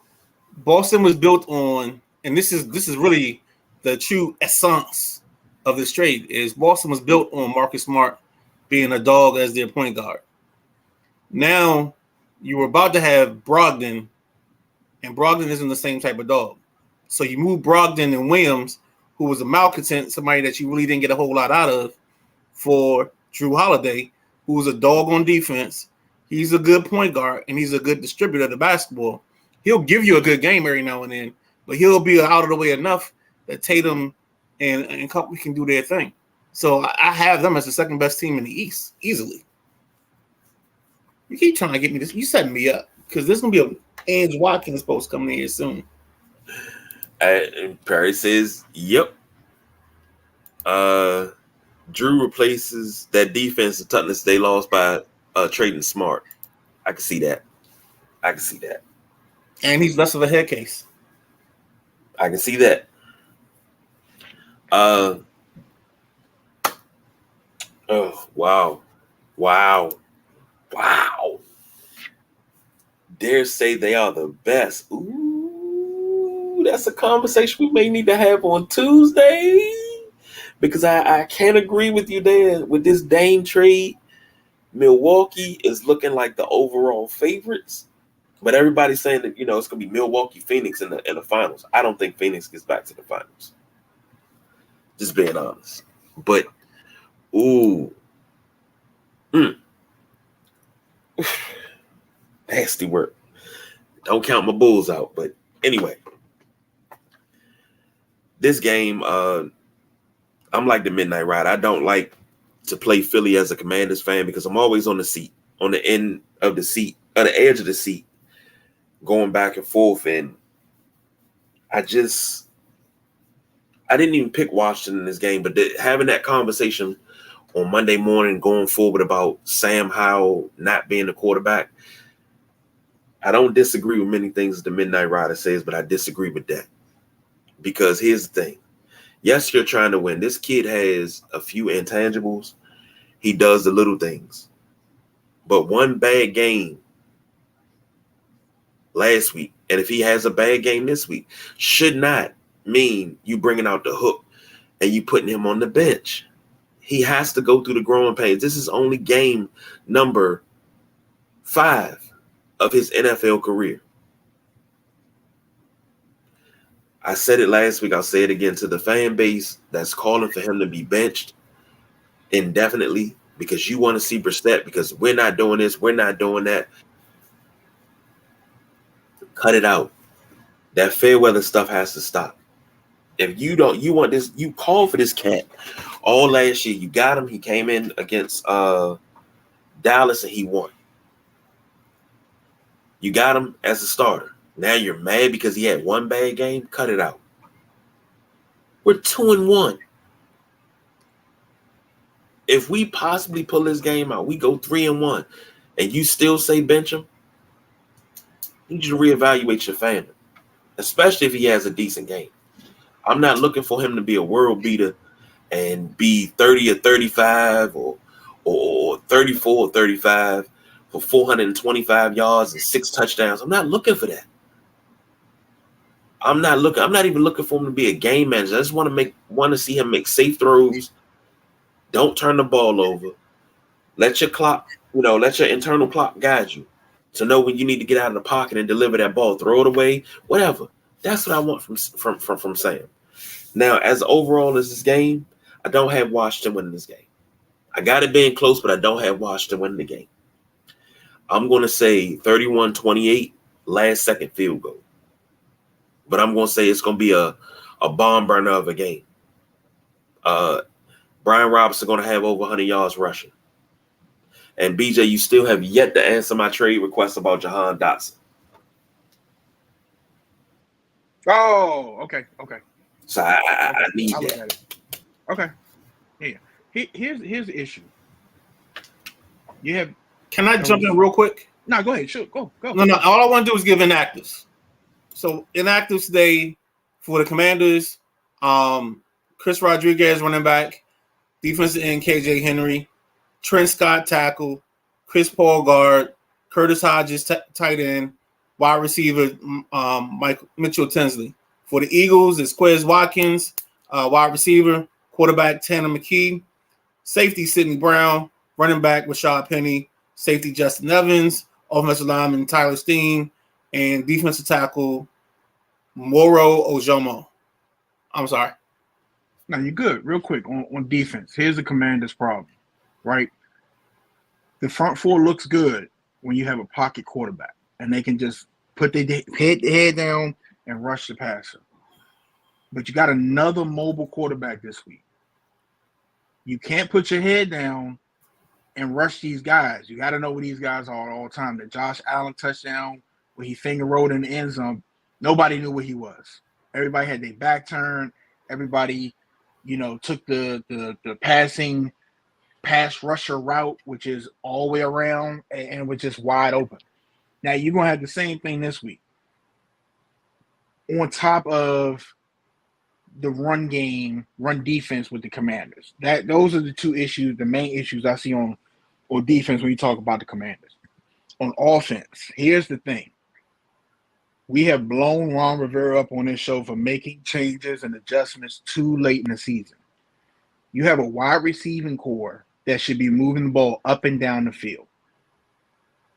Boston was built on, and this is really the true essence of this trade, is Boston was built on Marcus Smart being a dog as their point guard. Now you were about to have Brogdon, and Brogdon isn't the same type of dog. So you move Brogdon and Williams, who was a malcontent, somebody that you really didn't get a whole lot out of, for Drew Holiday, who was a dog on defense. He's a good point guard, and he's a good distributor of the basketball. He'll give you a good game every now and then, but he'll be out of the way enough that Tatum and Company can do their thing. So I have them as the second best team in the East, easily. You keep trying to get me this. You setting me up, because there's going to be a Ange Watkins post coming in here soon. And Perry says, yep. Drew replaces that defense of toughness they lost by trading Smart. I can see that. And he's less of a head case. I can see that. Oh, wow. Dare say they are the best. Ooh, that's a conversation we may need to have on Tuesday, because I can't agree with you there. With this Dame trade, Milwaukee is looking like the overall favorites, but everybody's saying that, it's going to be Milwaukee, Phoenix in the finals. I don't think Phoenix gets back to the finals. Just being honest. But, nasty work. Don't count my Bulls out. But anyway, this game, I'm like the Midnight Ride. I don't like to play Philly as a Commanders fan because I'm always on the seat, on the end of the seat, on the edge of the seat, going back and forth. And I didn't even pick Washington in this game, but having that conversation on Monday morning going forward about Sam Howell not being the quarterback, I don't disagree with many things the Midnight Rider says, but I disagree with that. Because here's the thing. Yes, you're trying to win. This kid has a few intangibles. He does the little things. But one bad game last week, and if he has a bad game this week, should not mean you bringing out the hook and you putting him on the bench. He has to go through the growing pains. This is only game number 5 of his NFL career. I said it last week. I'll say it again to the fan base that's calling for him to be benched indefinitely because you want to see Brissett because we're not doing this. We're not doing that. Cut it out. That fair weather stuff has to stop. If you don't, you want this, you call for this cat all last year. You got him. He came in against Dallas and he won. You got him as a starter. Now you're mad because he had one bad game? Cut it out. We're 2-1. If we possibly pull this game out, we go 3-1, and you still say bench him, you need you to reevaluate your family, especially if he has a decent game. I'm not looking for him to be a world beater and be 30 or 35 or 34 or 35 for 425 yards and 6 touchdowns. I'm not looking for that. I'm not even looking for him to be a game manager. I just want to see him make safe throws. Don't turn the ball over. Let your clock, let your internal clock guide you to know when you need to get out of the pocket and deliver that ball, throw it away, whatever. That's what I want from Sam. Now, as overall as this game, I don't have Washington winning this game. I got it being close, but I don't have Washington winning the game. I'm going to say 31-28, last second field goal. But I'm going to say it's going to be a bomb burner of a game. Brian Robinson going to have over 100 yards rushing. And BJ, you still have yet to answer my trade request about Jahan Dotson. Oh, okay. So I need I'll look that. at it. Okay. Yeah. Here's the issue. You have. Can I jump in real quick? No, go ahead. Sure, go. No. All I want to do is give inactives. So inactives today for the Commanders, Chris Rodriguez running back, defensive end KJ Henry, Trent Scott tackle, Chris Paul guard, Curtis Hodges tight end, wide receiver Mitchell Tinsley. For the Eagles, it's Quez Watkins, wide receiver, quarterback Tanner McKee, safety Sidney Brown, running back Rashad Penny, safety Justin Evans, offensive lineman Tyler Steen, and defensive tackle Moro Ojomo. I'm sorry. No, you're good. Real quick on defense. Here's the Commanders' problem, right? The front four looks good when you have a pocket quarterback, and they can just put their head down and rush the passer. But you got another mobile quarterback this week. You can't put your head down and rush these guys. You got to know where these guys are all the time. The Josh Allen touchdown where he finger rolled in the end zone, nobody knew where he was. Everybody had their back turned. Everybody, took the passing pass rusher route, which is all the way around and was just wide open. Now you're going to have the same thing this week. On top of the run defense with the Commanders. Those are the two issues, the main issues I see on defense when you talk about the Commanders. On offense, here's the thing. We have blown Ron Rivera up on this show for making changes and adjustments too late in the season. You have a wide receiving core that should be moving the ball up and down the field.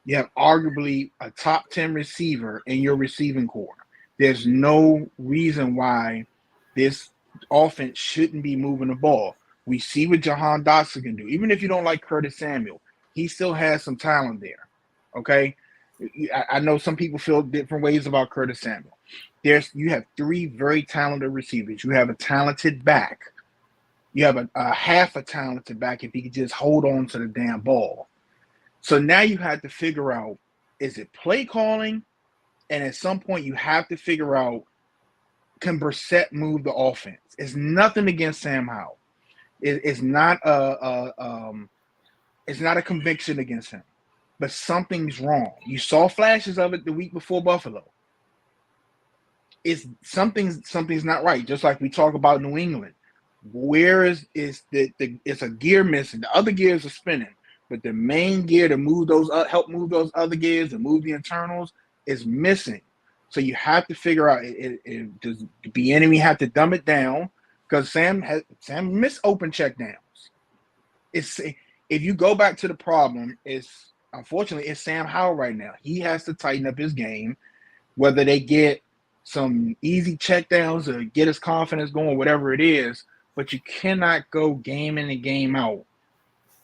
You have arguably a top 10 receiver in your receiving core. There's no reason why this offense shouldn't be moving the ball. We see what Jahan Dotson can do. Even if you don't like Curtis Samuel, he still has some talent there, okay? I know some people feel different ways about Curtis Samuel. You have three very talented receivers. You have a talented back. You have a half a talented back if he could just hold on to the damn ball. So now you have to figure out, is it play calling? And at some point you have to figure out, can Brissett move the offense? It's nothing against Sam Howell. It's not it's not a conviction against him, but something's wrong. You saw flashes of it the week before Buffalo. It's something's not right. Just like we talk about New England, where is the it's a gear missing. The other gears are spinning, but the main gear to move those help move those other gears and move the internals is missing. So you have to figure out, does the enemy have to dumb it down? Because Sam missed open checkdowns. If you go back to the problem, unfortunately it's Sam Howell right now. He has to tighten up his game, whether they get some easy checkdowns or get his confidence going, whatever it is. But you cannot go game in and game out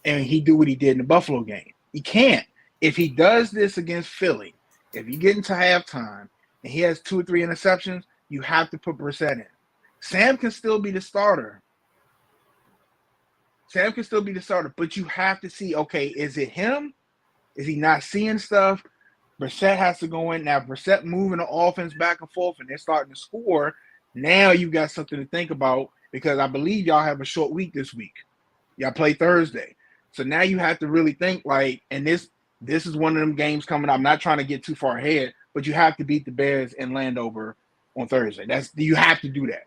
and he do what he did in the Buffalo game. He can't. If he does this against Philly, if you get into halftime and he has 2 or 3 interceptions, you have to put Brissett in. Sam can still be the starter. But you have to see, okay, is it him? Is he not seeing stuff? Brissett has to go in. Now, Brissett moving the offense back and forth, and they're starting to score. Now you got something to think about, because I believe y'all have a short week this week. Y'all play Thursday. So now you have to really think, and this is one of them games coming up. I'm not trying to get too far ahead, but you have to beat the Bears in Landover on Thursday. You have to do that.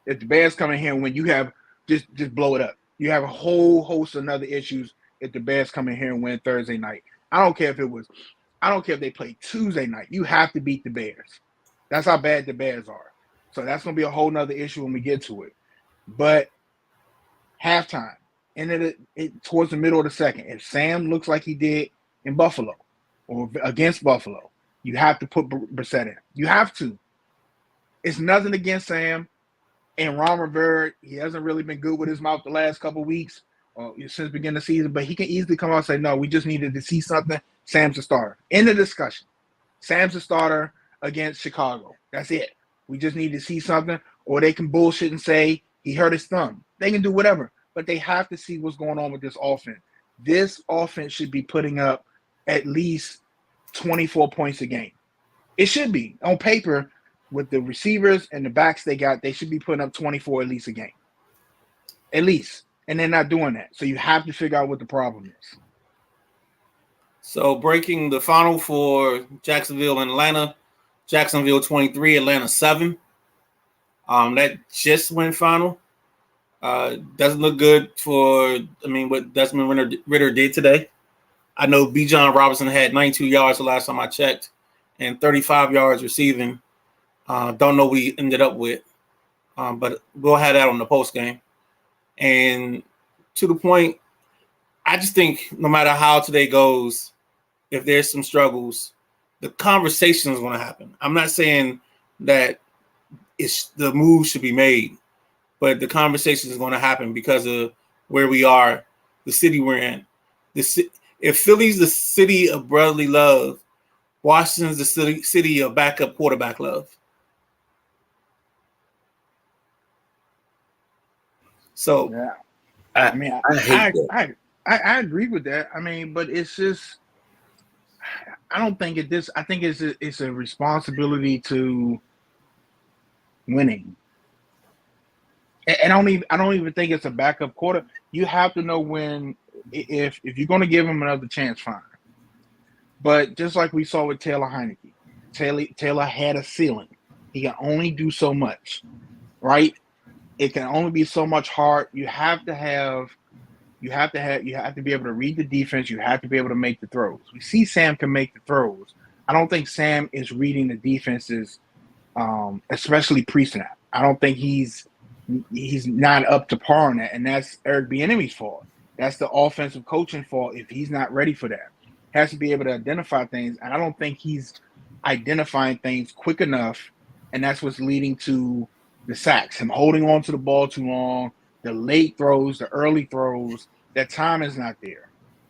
If the Bears come in here and win, you have just blow it up. You have a whole host of other issues if the Bears come in here and win Thursday night. I don't care if they play Tuesday night. You have to beat the Bears. That's how bad the Bears are. So that's going to be a whole nother issue when we get to it. But halftime, and then towards the middle of the second, if Sam looks like he did in Buffalo or against Buffalo, you have to put Brissett in. You have to. It's nothing against Sam. And Ron Rivera, he hasn't really been good with his mouth the last couple of weeks since the beginning of the season, but he can easily come out and say, no, we just needed to see something. Sam's a starter. End of discussion. Sam's a starter against Chicago. That's it. We just need to see something. Or they can bullshit and say he hurt his thumb. They can do whatever, but they have to see what's going on with this offense. This offense should be putting up at least 24 points a game. It should be. On paper, with the receivers and the backs they got, they should be putting up 24 at least a game. At least. And they're not doing that. So you have to figure out what the problem is. So breaking the final for Jacksonville and Atlanta. Jacksonville 23, Atlanta 7. That just went final. Doesn't look good for, what Desmond Ritter did today. I know Bijan Robinson had 92 yards the last time I checked and 35 yards receiving. Don't know what he ended up with, but we'll have that on the post game. And to the point, I just think no matter how today goes, if there's some struggles, the conversation is going to happen. I'm not saying that the move should be made, but the conversation is going to happen because of where we are, the city we're in. If Philly's the city of brotherly love, Washington's the city of backup quarterback love. So, yeah. I agree with that. But it's just, I don't think I think it's a responsibility to winning. And I don't even think it's a backup quarter. You have to know when, if you're going to give him another chance, fine. But just like we saw with Taylor Heinicke, Taylor had a ceiling. He can only do so much, right? It can only be so much heart. You have to be able to read the defense. You have to be able to make the throws. We see Sam can make the throws. I don't think Sam is reading the defenses, especially pre-snap. I don't think he's not up to par on that, and that's Eric Bieniemy's fault. That's the offensive coaching fault if he's not ready for that. He has to be able to identify things, and I don't think he's identifying things quick enough, and that's what's leading to the sacks, him holding on to the ball too long, the late throws, the early throws, that time is not there.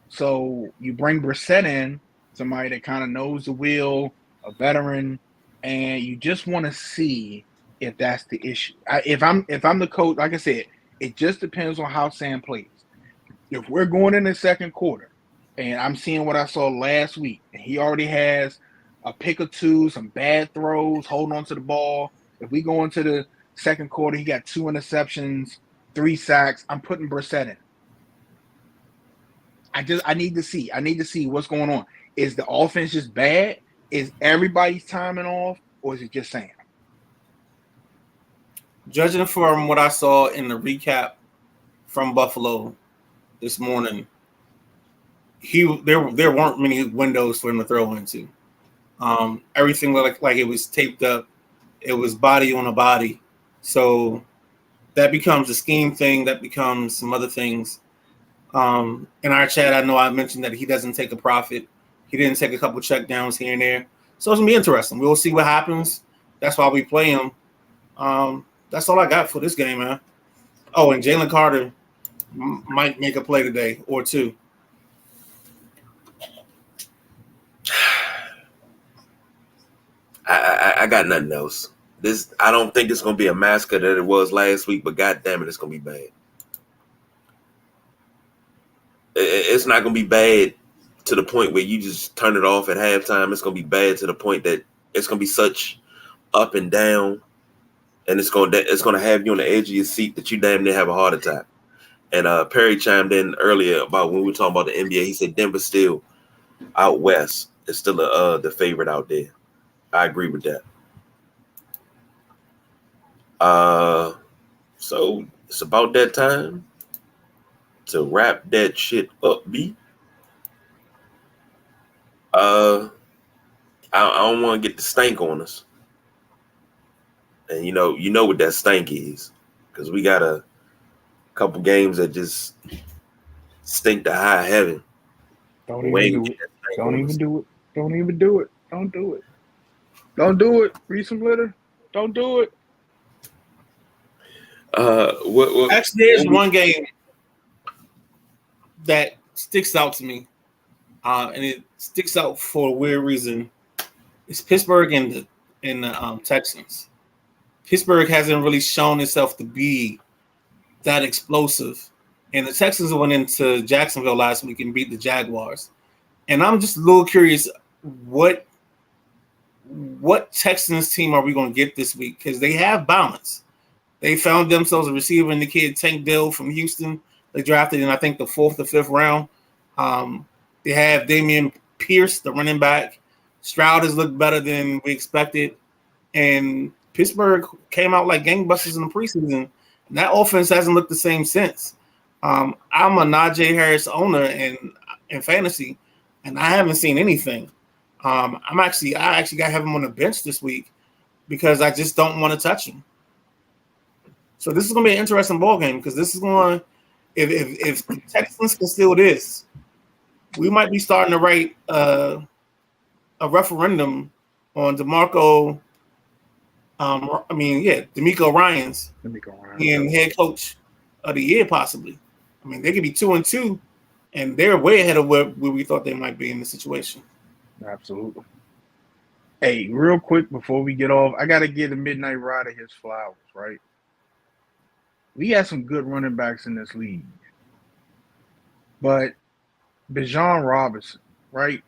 So you bring Brissett in, somebody that kind of knows the wheel, a veteran, and you just want to see if that's the issue. If I'm the coach, like I said, it just depends on how Sam plays. If we're going in the second quarter, and I'm seeing what I saw last week, and he already has a pick or two, some bad throws, holding on to the ball. If we go into the second quarter, he got 2 interceptions, 3 sacks. I'm putting Brissett in. I need to see. I need to see what's going on. Is the offense just bad? Is everybody's timing off, or is it just Sam? Judging from what I saw in the recap from Buffalo this morning, there weren't many windows for him to throw into. Everything looked like it was taped up. It was body on a body. So that becomes a scheme thing. That becomes some other things. In our chat, I know I mentioned that he doesn't take a profit. He didn't take a couple check downs here and there. So it's going to be interesting. We'll see what happens. That's why we play him. That's all I got for this game, man. Oh, and Jalen Carter might make a play today or two. I got nothing else. I don't think it's gonna be a massacre that it was last week, but god damn it, it's gonna be bad. It's not gonna be bad to the point where you just turn it off at halftime. It's gonna be bad to the point that it's gonna be such up and down, and it's gonna have you on the edge of your seat that you damn near have a heart attack. And Perry chimed in earlier about when we were talking about the NBA. He said Denver still out west is still the favorite out there. I agree with that. So it's about that time to wrap that shit up, B. I don't want to get the stank on us. And you know what that stank is, because we got a couple games that just stink to high heaven. Don't even do it. Don't even do it. Don't even do it. Don't do it. Don't do it. Read some litter. Don't do it. Actually, there's one game that sticks out to me, and it sticks out for a weird reason. It's Pittsburgh and the Texans. Pittsburgh hasn't really shown itself to be that explosive, and the Texans went into Jacksonville last week and beat the Jaguars. And I'm just a little curious what Texans team are we going to get this week, because they have balance. They found themselves a receiver in the kid Tank Dell from Houston. They drafted in, I think, the 4th or 5th round. They have Damian Pierce, the running back. Stroud has looked better than we expected. And Pittsburgh came out like gangbusters in the preseason. And that offense hasn't looked the same since. I'm a Najee Harris owner in fantasy, and I haven't seen anything. I actually got to have him on the bench this week because I just don't want to touch him. So this is going to be an interesting ball game, because this is going to, if the Texans can steal this, we might be starting to write a referendum on DeMeco Ryans being head coach of the year, possibly. I mean, they could be 2-2, and they're way ahead of where we thought they might be in the situation. Absolutely. Hey, real quick before we get off, I got to give the Midnight Rider his flowers, right? We got some good running backs in this league. But Bijan Robinson, right?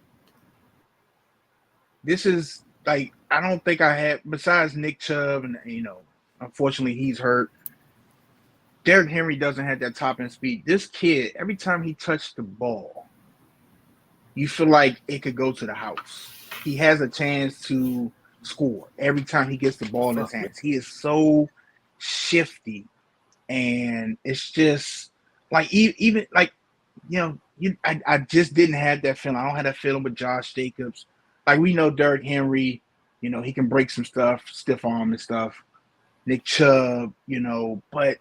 This is like, I don't think I had, besides Nick Chubb, and unfortunately he's hurt. Derrick Henry doesn't have that top end speed. This kid, every time he touched the ball, you feel like it could go to the house. He has a chance to score every time he gets the ball in his hands. He is so shifty, and it's just like even like I just didn't have that feeling. I don't have that feeling with Josh Jacobs. Like, we know Derrick Henry, he can break some stuff, stiff arm and stuff. Nick Chubb, but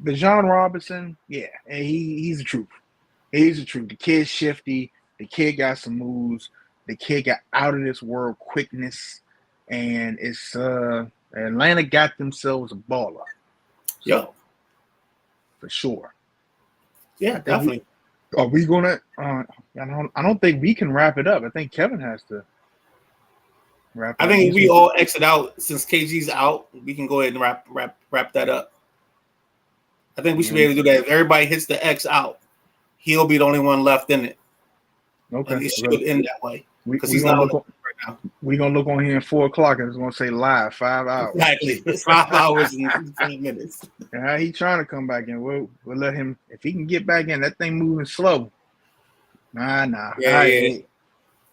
Bijan Robinson, yeah, and he's the truth. He's the truth. The kid's shifty. The kid got some moves. The kid got out of this world quickness, and it's Atlanta got themselves a baller. Yeah, for sure. Yeah, definitely. Are we gonna? I don't think we can wrap it up. I think Kevin has to. Wrap I up. think if These we weeks- all exit out since KG's out, we can go ahead and wrap that up. I think we should be able to do that. If everybody hits the X out, he'll be the only one left in it. Okay. And it should end that way. Because We he's not gonna on look on, right now. we gonna look on here in 4 o'clock and it's gonna say live 5 hours. Exactly. It's 5 hours and 15 minutes. Yeah, he trying to come back in. We'll let him if he can get back in. That thing moving slow. Nah. Yeah, All right, yeah.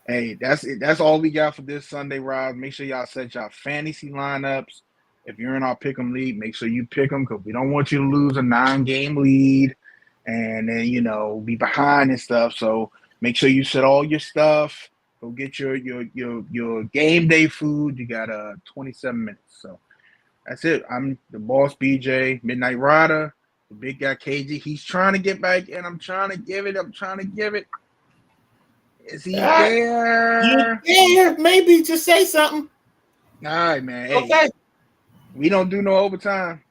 hey, that's it. That's all we got for this Sunday Rise. Make sure y'all set y'all fantasy lineups. If you're in our pick'em league, make sure you pick them because we don't want you to lose a 9-game lead and then be behind and stuff. So make sure you set all your stuff. Go get your game day food. You got 27 minutes. So that's it. I'm the boss, BJ, Midnight Rider, the big guy, KG. He's trying to get back in. I'm trying to give it. Is he there? Yeah, maybe. Just say something. All right, man. Hey, Okay. we don't do no overtime.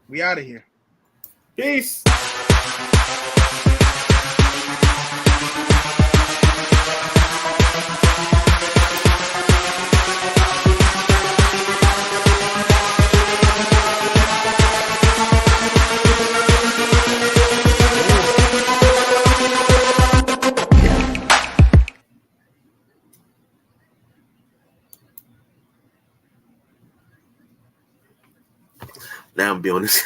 We out of here. Peace. Now I'm be on this.